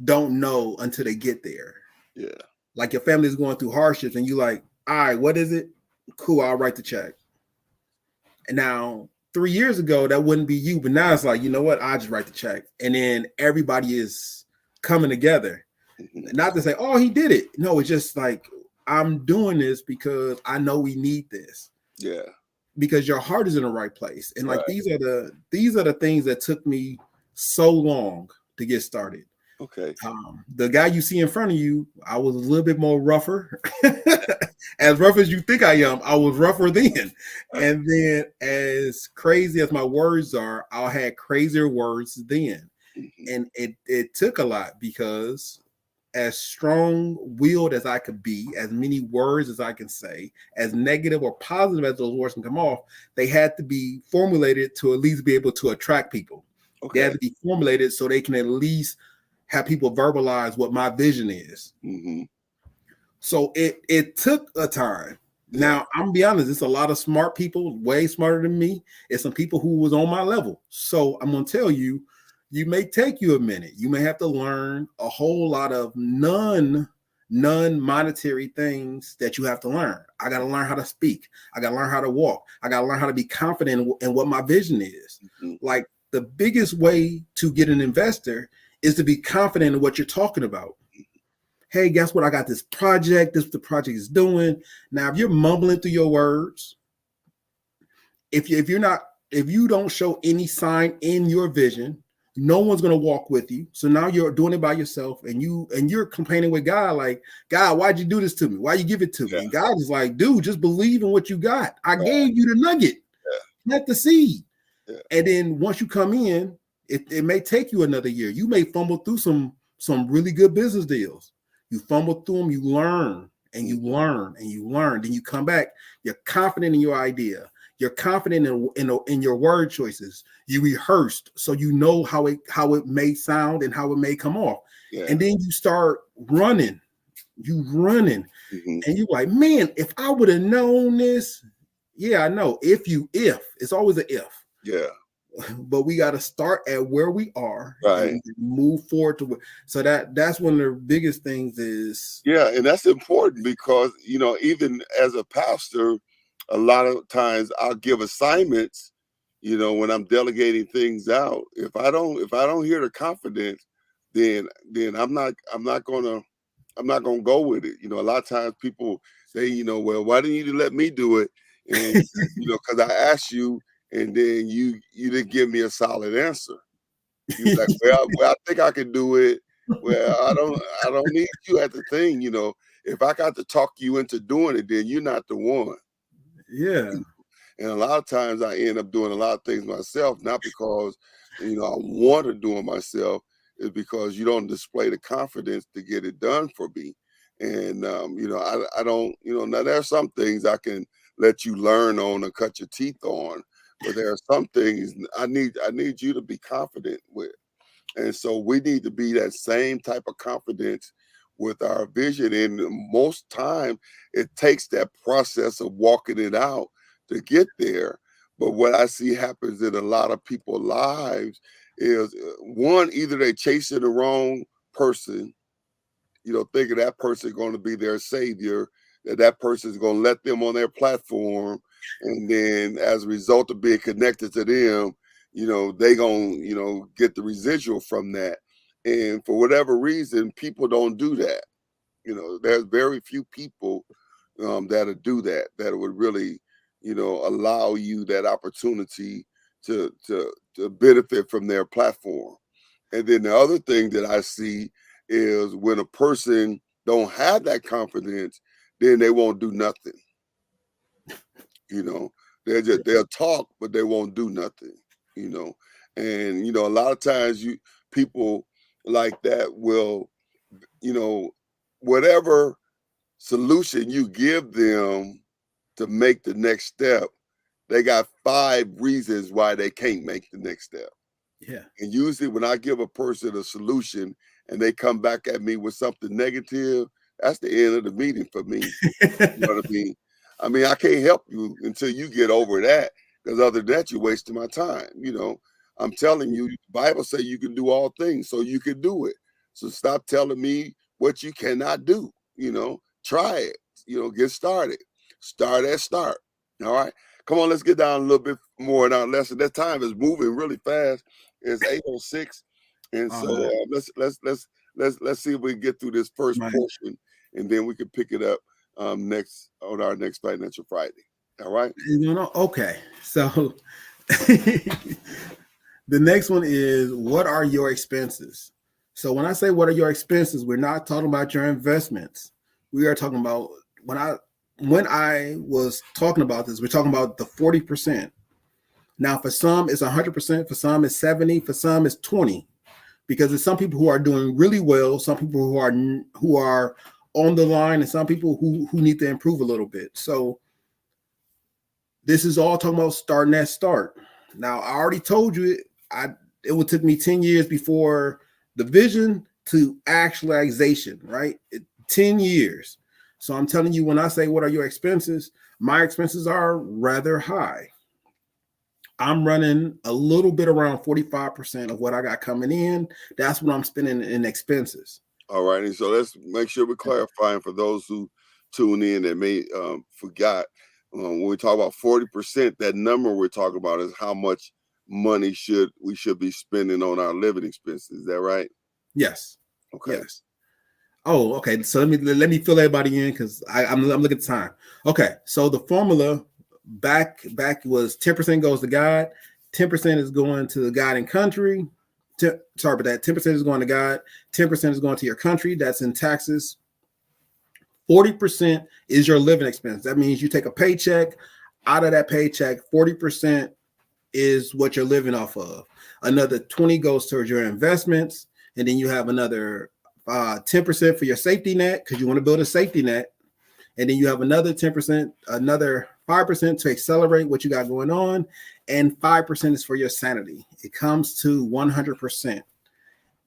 don't know until they get there. Yeah. Like your family is going through hardships and you like, all right, what is it? Cool, I'll write the check. And now 3 years ago, that wouldn't be you, but now it's like, you know what? I just write the check. And then everybody is coming together. Mhm. Not to say, oh, he did it. No, it's just like, I'm doing this because I know we need this. Yeah. Because your heart is in the right place. And like Right. these are the things that took me so long to get started. Okay. The guy you see in front of you, I was a little bit more rougher. As rough as you think I am, I was rougher then. And then as crazy as my words are, I had crazier words then. Mhm. And it took a lot because as strong-willed as I could be, as many words as I can say, as negative or positive as those words can come off, they had to be formulated to at least be able to attract people. They Okay. had to be formulated so they can at least have people verbalize what my vision is. Hmm. So it took a time. Yeah. Now I'm gonna be honest, it's a lot of smart people, way smarter than me. It's some people who was on my level. So I'm gonna tell you, you may take you a minute. You may have to learn a whole lot of non-monetary things that you have to learn. I got to learn how to speak. I got to learn how to walk. I got to learn how to be confident in what my vision is. Hmm. Like the biggest way to get an investor is to be confident in what you're talking about. Hey, guess what? I got this project. This is what the project is doing. Now, if you're mumbling through your words, if you don't show any sign in your vision, no one's gonna walk with you. So now you're doing it by yourself, and you're complaining with God, like, God, why'd you do this to me? Why you give it to me? Yeah. And God is like, dude, just believe in what you got. I Right. gave you the nugget, not the seed. Yeah. And then once you come in, it may take you another year. You may fumble through some really good business deals. You fumble through them, you learn and Yeah. you learn and you learn. Then you come back, you're confident in your idea. You're confident in your word choices. You rehearsed so you know how it may sound and how it may come off. Yeah. And then you start running. You running. Hmm. And you're like, man, if I would have known this, yeah, I know. If it's always an if. Yeah. But we got to start at where we are Right. and move forward to so that's one of the biggest things is Yeah, and that's important because even as a pastor, a lot of times I'll give assignments. When I'm delegating things out, if I don't hear the confidence, then I'm not gonna go with it. A lot of times people say, well, why didn't you let me do it? And because I asked you, and then you didn't give me a solid answer. You're like, well, I think I can do it. Well, I don't need you at the thing. If I got to talk you into doing it, then you're not the one. yeah. And a lot of times I end up doing a lot of things myself, not because I want to do it myself, is because you don't display the confidence to get it done for me. And I don't. Now there are some things I can let you learn on and cut your teeth on, but there are some things I need you to be confident with. And so we need to be that same type of confidence with our vision. And most time it takes that process of walking it out to get there. But what I see happens in a lot of people's lives is one, either they chasing the wrong person, thinking that person is going to be their savior, that person is going to let them on their platform. And then as a result of being connected to them, they going to, get the residual from that. And for whatever reason, people don't do that. There's very few people that'll do that, that would really, allow you that opportunity to benefit from their platform. And then the other thing that I see is when a person don't have that confidence, then they won't do nothing. You know, they'll talk, but they won't do nothing. You know, and a lot of times people like that will, you know, whatever solution you give them to make the next step, they got 5 reasons why they can't make the next step. Yeah. And usually when I give a person a solution and they come back at me with something negative, that's the end of the meeting for me. You know what I mean? I mean, I can't help you until you get over that, because other than that, you're wasting my time. I'm telling you, the Bible say you can do all things, so you can do it. So stop telling me what you cannot do. Try it. Get started. Start at start. All right. Come on, let's get down a little bit more in our lesson. That time is moving really fast. It's 8:06, and Oh so man, let's see if we can get through this first man. portion, and then we can pick it up. next on our next Financial Friday. All right. Okay. So the next one is, what are your expenses? So when I say what are your expenses, we're not talking about your investments. We are talking about when I was talking about this, we're talking about the 40%. Now, for some, it's 100%. For some, it's 70. For some, it's 20. Because there's some people who are doing really well, some people who are on the line, and some people who need to improve a little bit. So this is all talking about starting at start. Now, I already told you it would took me 10 years before the vision to actualization, right? 10 years. So I'm telling you, when I say what are your expenses, my expenses are rather high. I'm running a little bit around 45% of what I got coming in. That's what I'm spending in expenses. All right. And so let's make sure we're clarifying for those who tune in that may forgot. When we talk about 40%, that number we're talking about is how much money we should be spending on our living expenses. Is that right? Yes. Okay. Yes. Oh, okay. So let me fill everybody in because I'm looking at the time. Okay. So the formula back was 10% goes to God, 10% is going to the God and country. Sorry about that. 10% is going to God, 10% is going to your country. That's in taxes. 40% is your living expense. That means you take a paycheck. Out of that paycheck, 40% is what you're living off of. Another 20 goes towards your investments, and then you have another 10% for your safety net because you want to build a safety net, and then you have another 10%, another 5% to accelerate what you got going on, and 5% is for your sanity. It comes to 100%.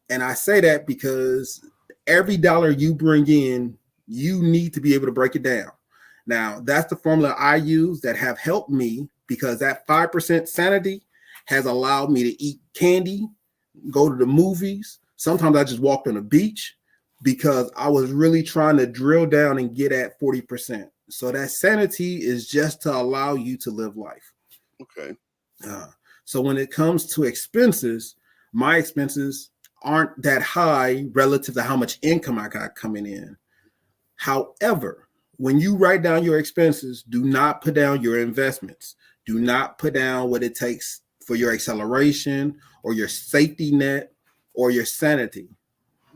And I say that because every dollar you bring in, you need to be able to break it down. Now, that's the formula I use that have helped me, because that 5% sanity has allowed me to eat candy, go to the movies. Sometimes I just walked on the beach because I was really trying to drill down and get at 40%. So that sanity is just to allow you to live life. Okay. So when it comes to expenses, my expenses aren't that high relative to how much income I got coming in. However, when you write down your expenses, do not put down your investments. Do not put down what it takes for your acceleration or your safety net or your sanity.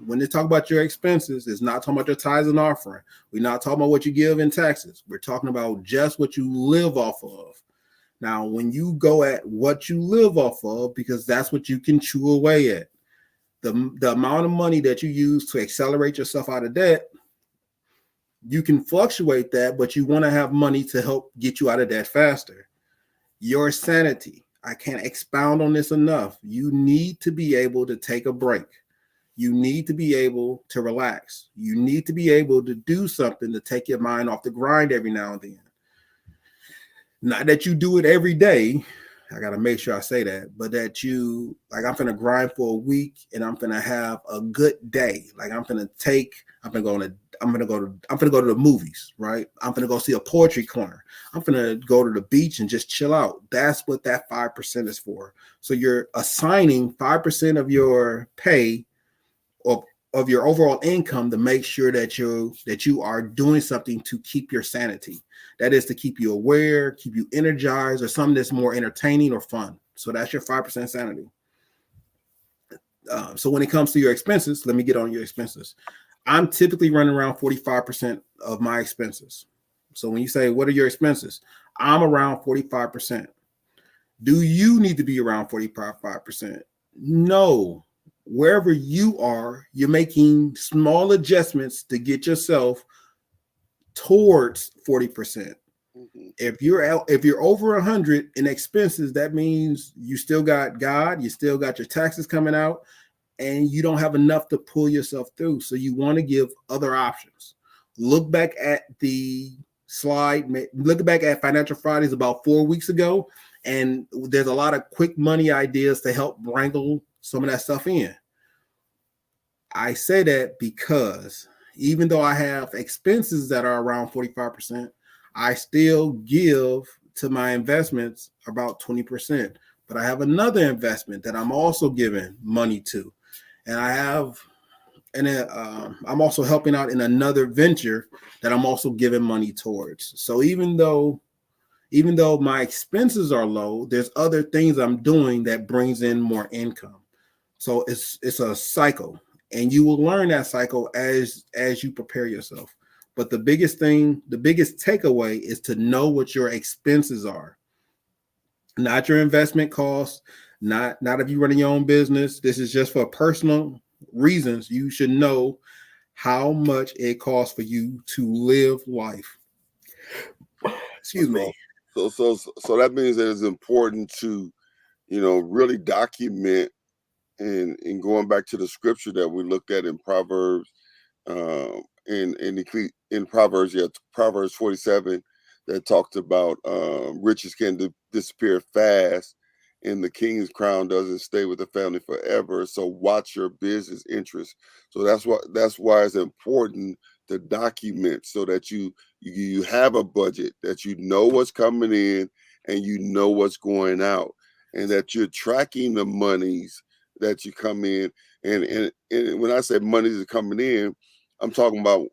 When they talk about your expenses, it's not talking about your tithes and offering. We're not talking about what you give in taxes. We're talking about just what you live off of. Now, when you go at what you live off of, because that's what you can chew away at, the amount of money that you use to accelerate yourself out of debt, you can fluctuate that, but you want to have money to help get you out of debt faster. Your sanity, I can't expound on this enough. You need to be able to take a break. You need to be able to relax. You need to be able to do something to take your mind off the grind every now and then. Not that you do it every day. I got to make sure I say that, but that you, like, I'm going to grind for a week and I'm going to have a good day. Like I'm going to go to the movies, right? I'm going to go see a poetry corner. I'm going to go to the beach and just chill out. That's what that 5% is for. So you're assigning 5% of your pay or of your overall income to make sure that you are doing something to keep your sanity. That is to keep you aware, keep you energized, or something that's more entertaining or fun. So that's your 5% sanity. So when it comes to your expenses, let me get on your expenses. I'm typically running around 45% of my expenses. So when you say, what are your expenses? I'm around 45%. Do you need to be around 45%? No. Wherever you are, you're making small adjustments to get yourself towards 40%. Mm-hmm. If you're over 100 in expenses, that means you still got God, you still got your taxes coming out, and you don't have enough to pull yourself through. So you want to give other options. Look back at the slide. Look back at Financial Fridays about 4 weeks ago, and there's a lot of quick money ideas to help wrangle some of that stuff in. I say that because even though I have expenses that are around 45%, I still give to my investments about 20%. But I have another investment that I'm also giving money to. And I have and then I'm also helping out in another venture that I'm also giving money towards. So even though my expenses are low, there's other things I'm doing that brings in more income. So it's a cycle, and you will learn that cycle as you prepare yourself. But the biggest thing, the biggest takeaway is to know what your expenses are, not your investment costs, not if you're running your own business. This is just for personal reasons. You should know how much it costs for you to live life. Excuse So me. so that means that it's important to, really document, and going back to the scripture that we looked at in Proverbs, in Proverbs, yeah, Proverbs 47, that talked about riches can disappear fast, and the king's crown doesn't stay with the family forever. So watch your business interests. So that's why it's important to document, so that you have a budget, that you know what's coming in and you know what's going out, and that you're tracking the monies that you come in. And when I say monies are coming in, I'm talking about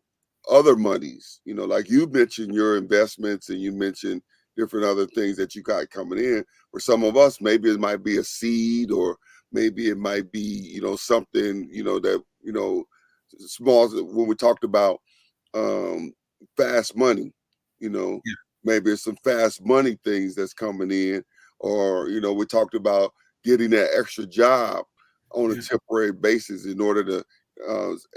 other monies, like you mentioned your investments, and you mentioned different other things that you got coming in. For some of us, maybe it might be a seed, or maybe it might be, something, that, small. When we talked about um, fast money, you know, Yeah. maybe it's some fast money things that's coming in, or, we talked about getting that extra job on a Yeah. temporary basis in order to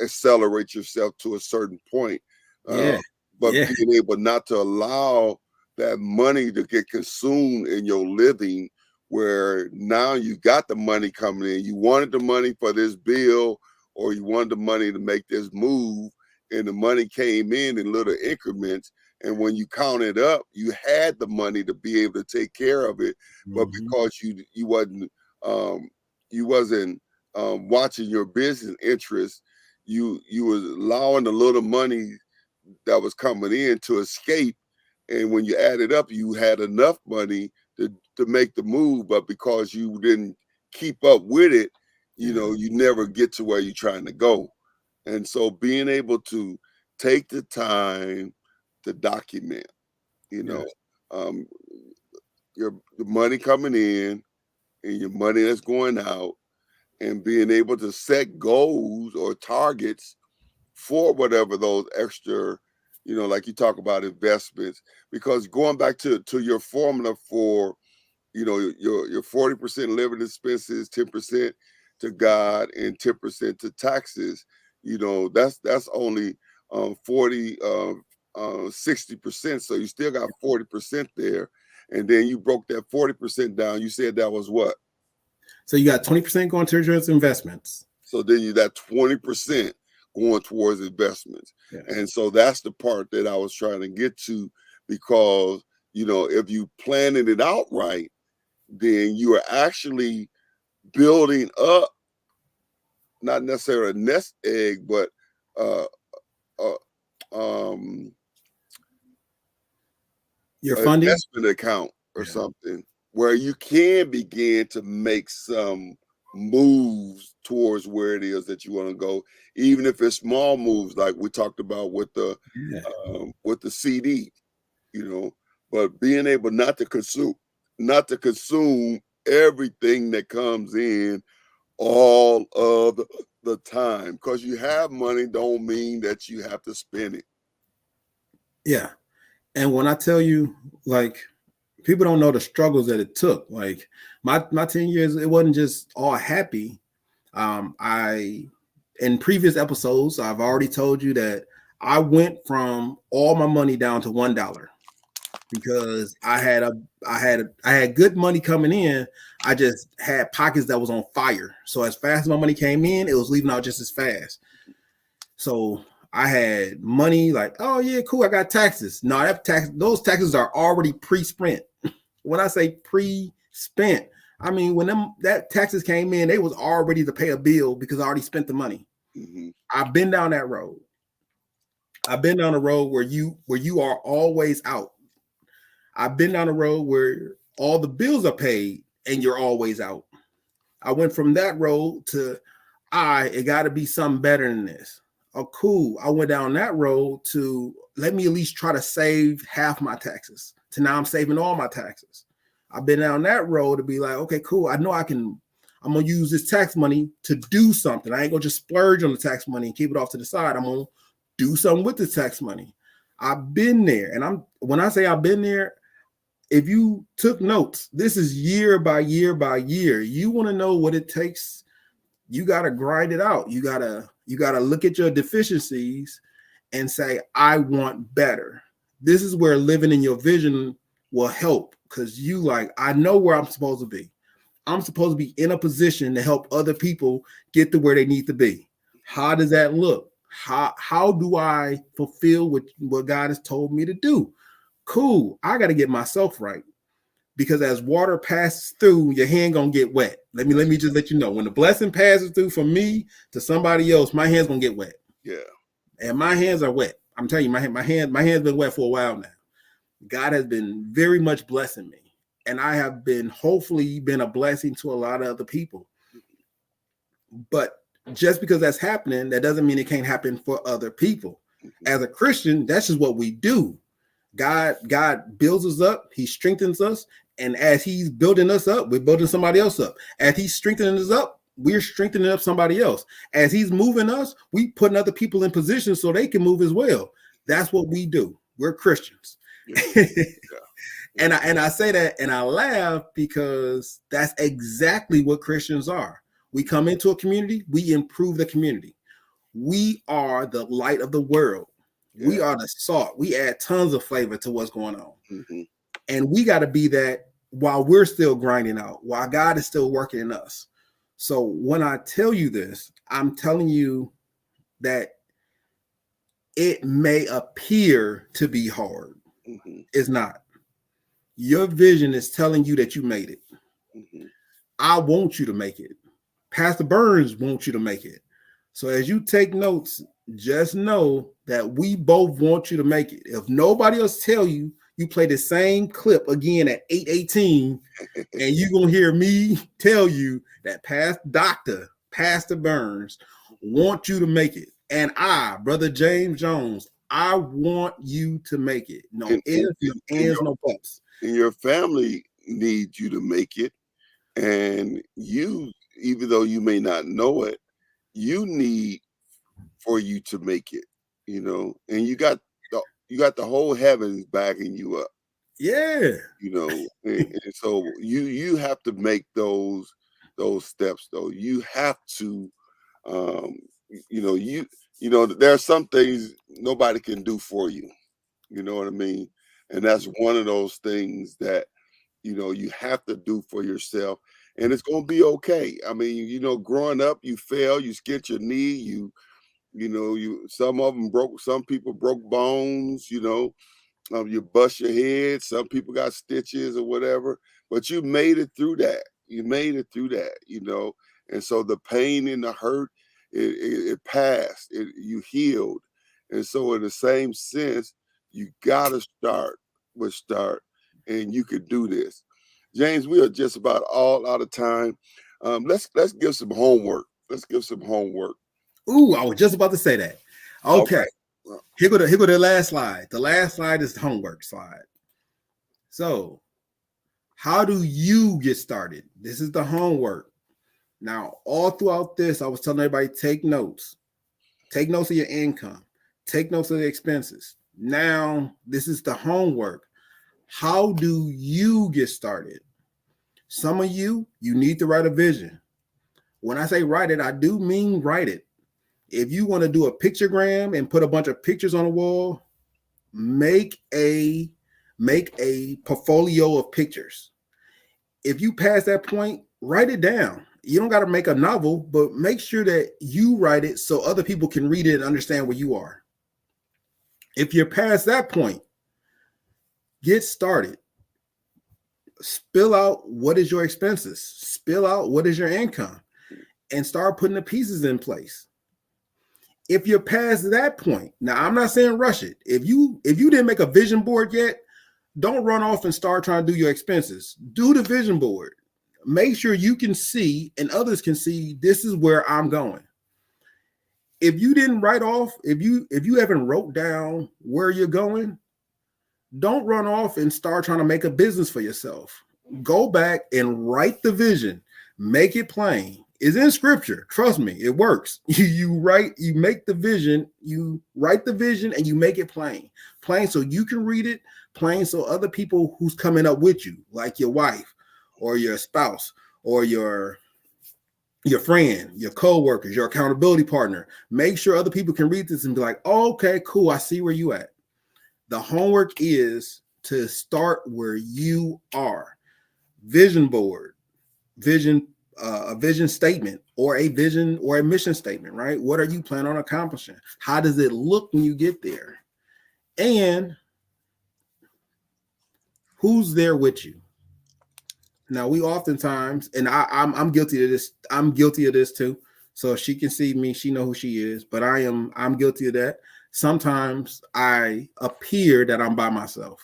accelerate yourself to a certain point. Uh, Yeah. but Yeah. being able not to allow that money to get consumed in your living, where now you got the money coming in, you wanted the money for this bill, or you wanted the money to make this move, and the money came in little increments. And when you counted up, you had the money to be able to take care of it, but Mhm. because um, you wasn't watching your business interests, you was allowing the little money that was coming in to escape. And when you add it up, you had enough money to make the move, but because you didn't keep up with it, Yeah. you never get to where you're trying to go. And so being able to take the time to document, you Yeah. know, um, your the money coming in and your money that's going out, and being able to set goals or targets for whatever those extra, like you talk about investments. Because going back to your formula for, your 40% living expenses, 10% to God, and 10% to taxes, that's only 40 60%. So you still got 40% there. And then you broke that 40% down. You said that was what? So you got 20% going to your investments. So then you got 20% going towards investments. Yeah. And so that's the part that I was trying to get to, because, if you planning it out right, then you are actually building up, not necessarily a nest egg, but uh, uh, um, Your an funding. investment account or Yeah. something, where you can begin to make some moves towards where it is that you want to go, even if it's small moves, like we talked about Yeah. with the CD, but being able not to consume everything that comes in all of the time. Because you have money don't mean that you have to spend it. Yeah. And when I tell you, like, people don't know the struggles that it took. Like my 10 years, it wasn't just all happy. I In previous episodes, I've already told you that I went from all my money down to $1 because I had good money coming in. I just had pockets that was on fire. So as fast as my money came in, it was leaving out just as fast. So I had money like, oh yeah, cool. I got taxes. No, those taxes are already pre-spent. When I say pre-spent, I mean when that taxes came in, they was all ready to pay a bill because I already spent the money. Mhm. I've been down that road. I've been down the road where you are always out. I've been down the road where all the bills are paid and you're always out. I went from that road to it got to be something better than this. Oh, cool. I went down that road to let me at least try to save half my taxes. To now I'm saving all my taxes. I've been down that road to be like, okay, cool. I know I can. I'm gonna use this tax money to do something. I ain't gonna just splurge on the tax money and keep it off to the side. I'm gonna do something with the tax money. I've been there, and when I say I've been there, if you took notes, this is year by year by year. You want to know what it takes. You got to grind it out. You got to look at your deficiencies and say, I want better. This is where living in your vision will help, because I know where I'm supposed to be. I'm supposed to be in a position to help other people get to where they need to be. How does that look? How do I fulfill what God has told me to do? Cool. I got to get myself right, because as water passes through, your hand gonna get wet. Let me just let you know, when the blessing passes through from me to somebody else, my hand's gonna get wet. Yeah. And my hands are wet. I'm telling you, my hand's been wet for a while now. God has been very much blessing me, and I have hopefully been a blessing to a lot of other people. But just because that's happening, that doesn't mean it can't happen for other people. As a Christian, that's just what we do. God builds us up, he strengthens us, and as he's building us up, we're building somebody else up. As he's strengthening us up, we're strengthening up somebody else. As he's moving us, we putting other people in position so they can move as well. That's what we do. We're Christians. Yeah. And I say that and I laugh, because that's exactly what Christians are. We come into a community, we improve the community. We are the light of the world. Yeah. We are the salt. We add tons of flavor to what's going on. Mm-hmm. And we got to be that while we're still grinding out, while God is still working in us. So when I tell you this, I'm telling you that it may appear to be hard. Mm-hmm. It's not. Your vision is telling you that you made it. Mm-hmm. I want you to make it. Pastor Burns wants you to make it. So as you take notes, just know that we both want you to make it. If nobody else tell you, you play the same clip again at 8:18, and you're going to hear me tell you that Pastor Burns want you to make it. And I, Brother James Jones, I want you to make it. No ifs, no ands, no buts. And your family needs you to make it. And you, even though you may not know it, you need for you to make it, and you got the whole heavens backing you up. Yeah. And so you have to make those steps, though. You have to, there are some things nobody can do for you. You know what I mean? And that's one of those things that, you have to do for yourself, and it's going to be okay. I mean, growing up, you fail, you skint your knee, some people broke bones, you bust your head, some people got stitches or whatever, but you made it through that. And so the pain and the hurt, it passed, you healed. And so in the same sense, you got to start, and you could do this. James, we are just about all out of time. Let's give some homework. Ooh, I was just about to say that. Okay. Right. Here go the last slide. The last slide is the homework slide. So, how do you get started? This is the homework. Now, all throughout this, I was telling everybody, take notes. Take notes of your income. Take notes of the expenses. Now, this is the homework. How do you get started? Some of you need to write a vision. When I say write it, I do mean write it. If you want to do a pictogram and put a bunch of pictures on the wall, make a portfolio of pictures. If you pass that point, write it down. You don't got to make a novel, but make sure that you write it so other people can read it and understand where you are. If you're past that point, get started. Spill out what is your expenses. Spill out what is your income, and start putting the pieces in place. If you're past that point, now I'm not saying rush it. If you didn't make a vision board yet, don't run off and start trying to do your expenses. Do the vision board. make sure you can see and others can see this is where I'm going. If you didn't write off, if you haven't wrote down where you're going, don't run off and start trying to make a business for yourself. Go back and write the vision, make it plain. It's in scripture. Trust me, it works. You make the vision, you write the vision and you make it plain. Plain so you can read it, plain so other people who's coming up with you, like your wife or your spouse or your friend, your co-workers, your accountability partner, make sure other people can read this and be like, oh, okay, cool, I see where you at. The homework is to start where you are. Vision board, vision, a vision statement or a vision or a mission statement, right? What are you planning on accomplishing? How does it look when you get there? And who's there with you? Now we oftentimes, and I'm guilty of this. I'm guilty of this too. So if she can see me, she know who she is. But I'm guilty of that. Sometimes I appear that I'm by myself,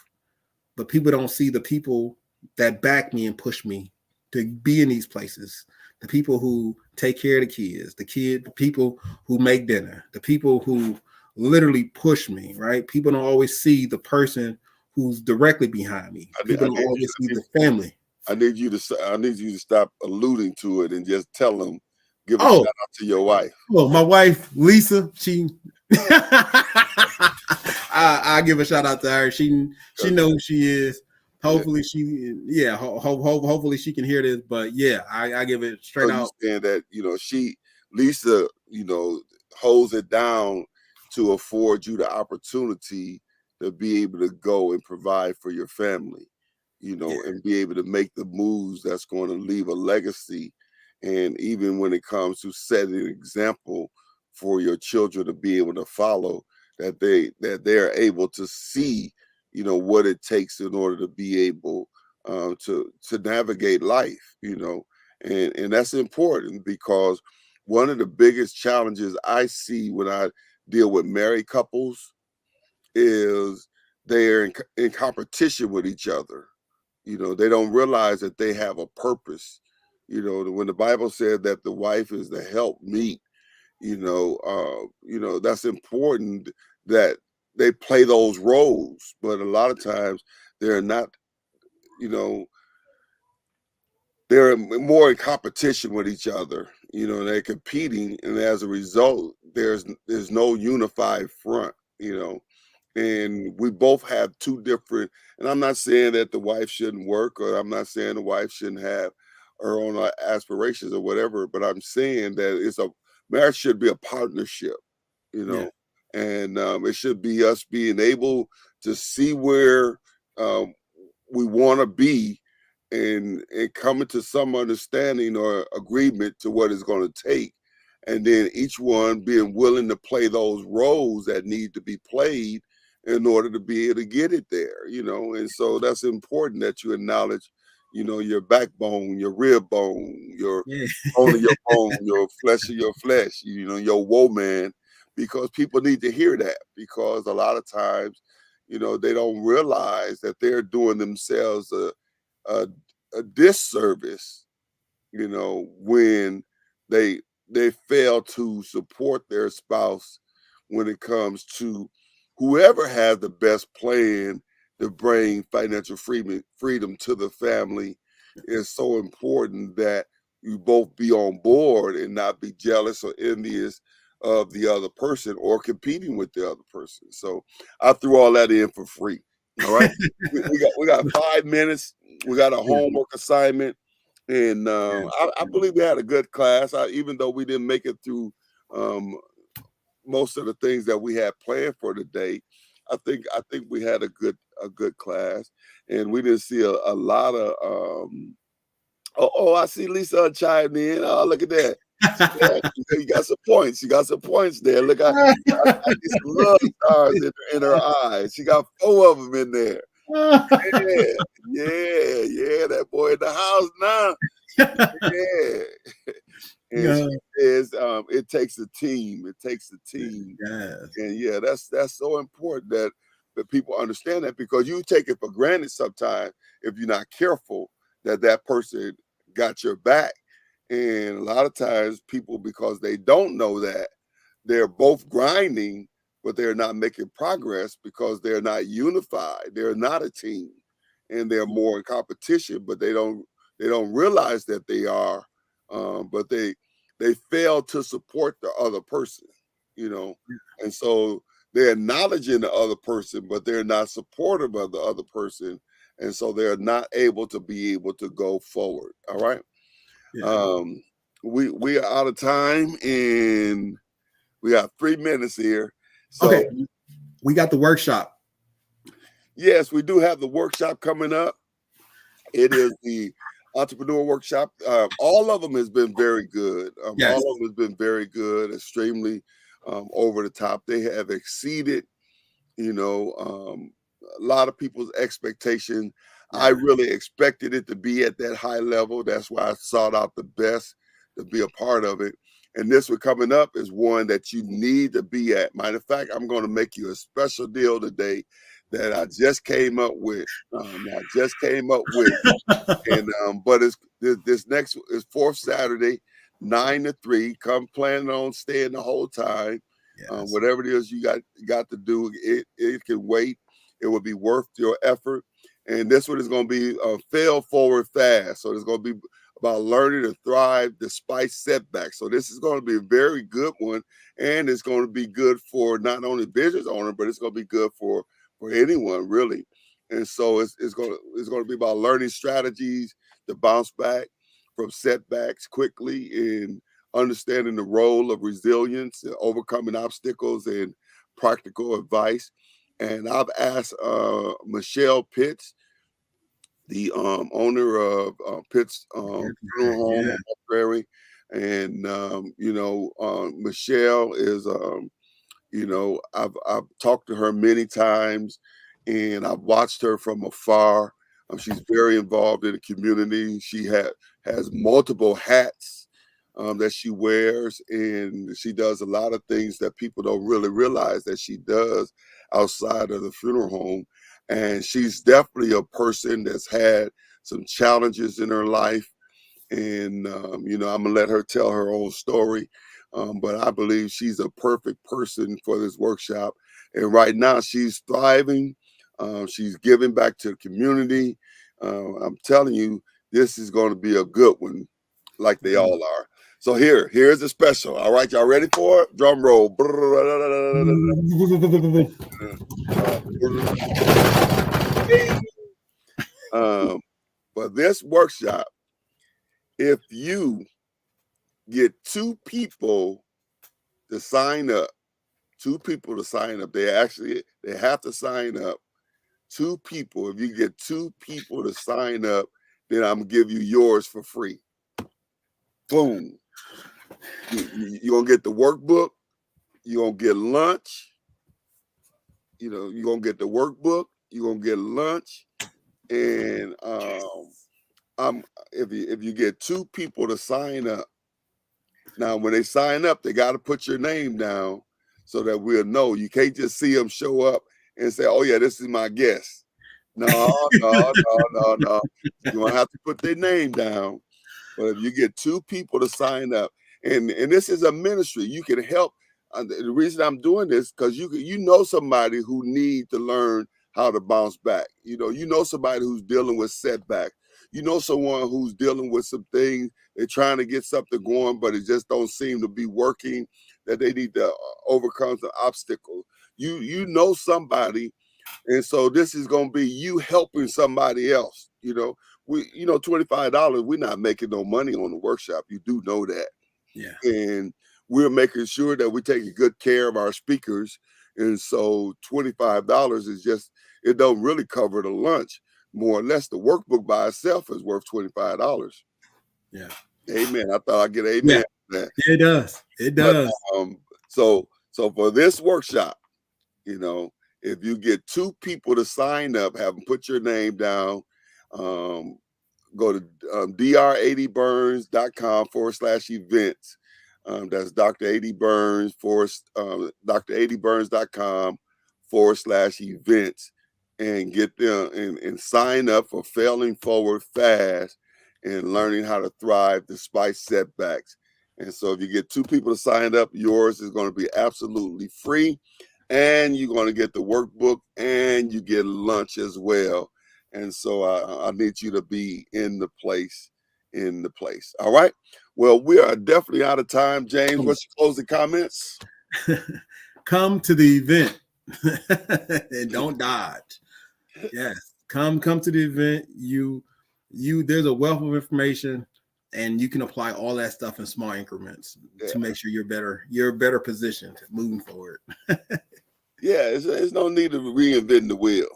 but people don't see the people that back me and push me to be in these places. The people who take care of the kids, the people who make dinner, the people who literally push me, right? People don't always see the person who's directly behind me. I need, People I don't need you. always see the family. I need you to. I need you to stop alluding to it and just tell them. Give a shout Oh, out to your wife. well, my wife Lisa, she I give a shout out to her. She knows who she is. Yeah. Hopefully hopefully she can hear this. But yeah, I give it So straight you out. saying that Lisa holds it down to afford you the opportunity to be able to go and provide for your family, Yeah, and be able to make the moves that's going to leave a legacy. And even when it comes to setting an example for your children to be able to follow, that they're able to see, what it takes in order to be able to navigate life, and that's important because one of the biggest challenges I see when I deal with married couples is they're in competition with each other. They don't realize that they have a purpose. When the Bible said that the wife is the help meet, that's important that they play those roles. But a lot of times they're not, you know, they're more in competition with each other. They're competing, and as a result, there's no unified front. And we both have two different. And I'm not saying that the wife shouldn't work, or I'm not saying the wife shouldn't have her own aspirations or whatever. But I'm saying that marriage should be a partnership. you yeah, know, and it should be us being able to see where um, we want to be and coming to some understanding or agreement to what it's going to take. And then each one being willing to play those roles that need to be played in order to be able to get it there. And so that's important that you acknowledge, your backbone, your rib bone, your yeah, bone of your bone, your flesh of your flesh, your woe man, because people need to hear that, because a lot of times, they don't realize that they're doing themselves a, a disservice, when they they fail to support their spouse when it comes to whoever has the best plan to bring financial freedom to the family. Is so important that you both be on board and not be jealous or envious of the other person or competing with the other person. So I threw all that in for free. All right. We got 5 minutes. We got a homework assignment, and I believe we had a good class. Even though we didn't make it through um, most of the things that we had planned for today, I think we had a good class, and we didn't see a lot of. I see Lisa chiming in. Oh, look at that. See that? You got some points. You got some points there. Look, I see some love stars in her eyes. She got 4 of them in there. Yeah, yeah, yeah. That boy in the house now. Yeah. And yeah, she says, it takes a team. It takes a team. yes, And yeah, that's so important that people understand that, because you take it for granted sometimes if you're not careful that person got your back. And a lot of times people, because they don't know that, they're both grinding, but they're not making progress because they're not unified. They're not a team, and they're more in competition, but they don't realize that they are. But they fail to support the other person, you know, and so they're acknowledging the other person, but they're not supportive of the other person, and so they're not able to be able to go forward. All right. Yeah. Um, we are out of time, and we got 3 minutes here. So Okay. We got the workshop. yes, we do have the workshop coming up. It is the entrepreneur workshop. All of them has been very good. Yes. All of them has been very good, extremely over the top. They have exceeded, you know, a lot of people's expectation. I Yeah. really expected it to be at that high level. That's why I sought out the best to be a part of it. And this one coming up is one that you need to be at. Matter of fact, I'm going to make you a special deal today that I just came up with. And but it's this next is fourth Saturday, 9 to 3. Come planning on staying the whole time. Yes. Whatever it is you got to do, it can wait. It will be worth your effort. And this one is going to be fail forward fast. So it's going to be about learning to thrive despite setbacks. So this is going to be a very good one, and it's going to be good for not only business owner, but it's going to be good for anyone really. And so it's going to be about learning strategies to bounce back from setbacks quickly, and understanding the role of resilience and overcoming obstacles, and practical advice. And I've asked Michelle Pitts, the owner of Pitts Funeral Home Yeah. on Prairie, and Michelle is I've talked to her many times, and I've watched her from afar. She's very involved in the community. She has multiple hats that she wears, and she does a lot of things that people don't really realize that she does outside of the funeral home. And she's definitely a person that's had some challenges in her life, and I'm gonna let her tell her own story. But I believe she's a perfect person for this workshop, and right now she's thriving. She's giving back to the community. I'm telling you, this is going to be a good one, like they all are. So here's the special. All right, y'all ready for it? Drum roll. Um, for this workshop, if you get to sign up, two people to sign up. They have to sign up. Two people. If you get two people to sign up, then I'm gonna give you yours for free. Boom. You're gonna get the workbook. You're gonna get lunch. You're gonna get the workbook. You're gonna get lunch, and I'm if you get two people to sign up. Now, when they sign up, they got to put your name down so that we'll know. You can't just see them show up and say, "Oh yeah, this is my guest." No, no, no, no, no. You're gonna have to put their name down. But if you get two people to sign up, and this is a ministry, you can help. The reason I'm doing this because you know somebody who need to learn how to bounce back. You know somebody who's dealing with setback. You know someone who's dealing with some things. They're trying to get something going, but it just don't seem to be working. That they need to overcome some obstacles. You know somebody, and so this is going to be you helping somebody else. $25, we're not making no money on the workshop. You do know that. Yeah. And we're making sure that we're taking good care of our speakers. And so $25 is it don't really cover the lunch. More or less, the workbook by itself is worth $25. Yeah. Amen. I thought I'd get an Yeah. amen on that. It does. It But does. so for this workshop, if you get two people to sign up, have them put your name down, go to dr80burns.com/events. That's dr80burns.com/events, and get them and sign up for Failing Forward Fast. and learning how to thrive despite setbacks. And so if you get 2 people to sign up, yours is going to be absolutely free. And you're going to get the workbook and you get lunch as well. And so I need you to be in the place. All right. Well, we are definitely out of time. James, what's your closing comments? Come to the event and don't dodge. Yes. Come to the event. There's a wealth of information, and you can apply all that stuff in small increments to make sure you're better positioned moving forward. Yeah, there's no need to reinvent the wheel.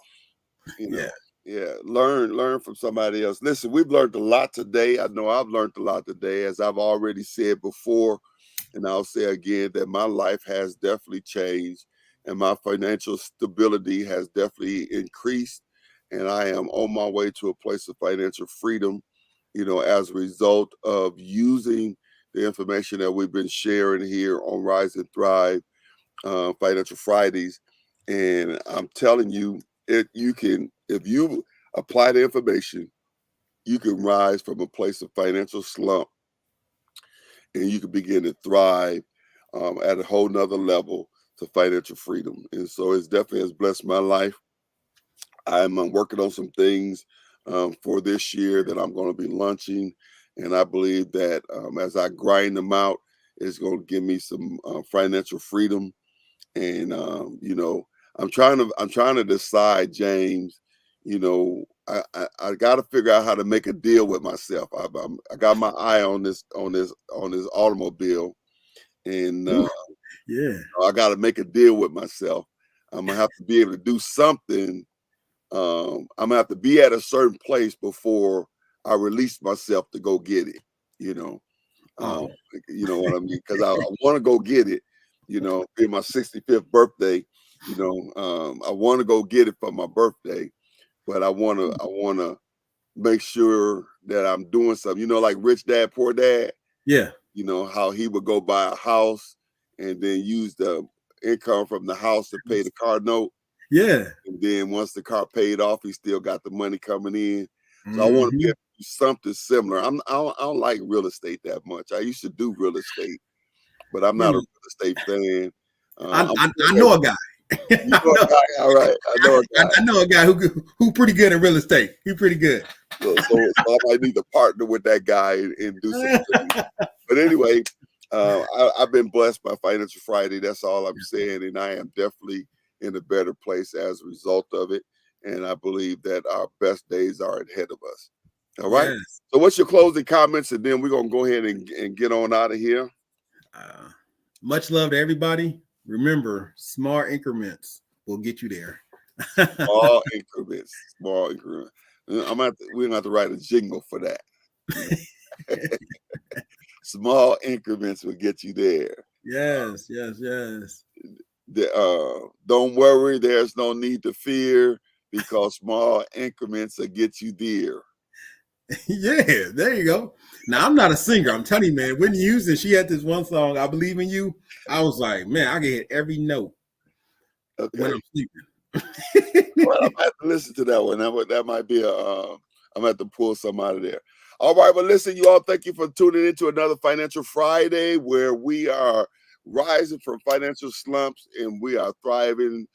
You know, learn from somebody else. Listen, we've learned a lot today. I know I've learned a lot today, as I've already said before, and I'll say again that my life has definitely changed, and my financial stability has definitely increased, and I am on my way to a place of financial freedom. As a result of using the information that we've been sharing here on Rise and Thrive Financial Fridays. And I'm telling you, if you apply the information, you can rise from a place of financial slump, and you can begin to thrive at a whole nother level to financial freedom. And so it's definitely has blessed my life. I'm working on some things for this year that I'm going to be launching. And I believe that as I grind them out, it's going to give me some financial freedom. And I'm trying to decide, James. I got to figure out how to make a deal with myself. I got my eye on this automobile, and I got to make a deal with myself. I'm gonna have to be able to do something. I'm gonna have to be at a certain place before I release myself to go get it. You know, you know what I mean? Because I want to go get it. Being my 65th birthday, I want to go get it for my birthday, but I wanna make sure that I'm doing something. Like Rich Dad Poor Dad. Yeah. How he would go buy a house and then use the income from the house to pay the car note. Yeah. And then once the car paid off, he still got the money coming in. So I want to be able to do something similar. I don't like real estate that much. I used to do real estate, but I'm not a real estate fan. I know a guy. You know a guy, all right. I know a guy. I know a guy who pretty good at real estate. He's pretty good. So I might need to partner with that guy and do some things. But anyway, I've been blessed by Financial Friday. That's all I'm saying. And I am definitely in a better place as a result of it. And I believe that our best days are ahead of us. All right. Yes. So what's your closing comments? And then we're going to go ahead and get on out of here. Much love to everybody. Remember, small increments will get you there. Small increments. We're going to have to write a jingle for that. Small increments will get you there. Yes. Don't worry, there's no need to fear, because small increments will get you there. Yeah, there you go. Now, I'm not a singer. I'm telling you, man, Whitney Houston, she had this one song, I Believe in You. I was like, man, I can hit every note when I'm sleeping. Well, I might have to listen to that one. That might be I'm going to have to pull some out of there. All right, well, listen, you all, thank you for tuning into another Financial Friday, where we are rising from financial slumps and we are thriving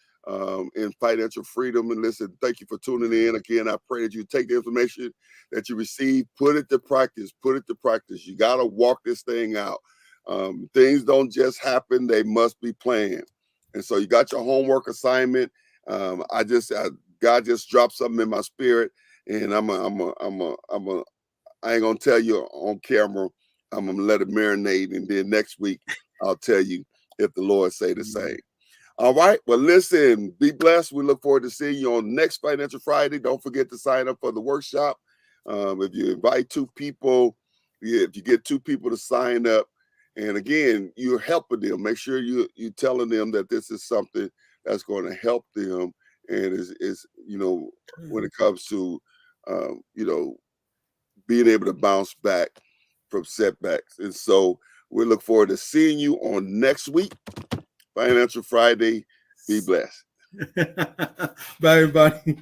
in financial freedom. And listen, thank you for tuning in. Again, I pray that you take the information that you receive, put it to practice. You got to walk this thing out. Things don't just happen, they must be planned. And so you got your homework assignment. God just dropped something in my spirit, and I ain't gonna tell you on camera. I'm gonna let it marinate, and then next week I'll tell you if the Lord say the same. All right. Well, listen, be blessed. We look forward to seeing you on next Financial Friday. Don't forget to sign up for the workshop. If you invite 2 people, if you get 2 people to sign up, and again, you're helping them. Make sure you're telling them that this is something that's going to help them, and is when it comes to being able to bounce back from setbacks. And so we look forward to seeing you on next week, Financial Friday. Be blessed. Bye, everybody.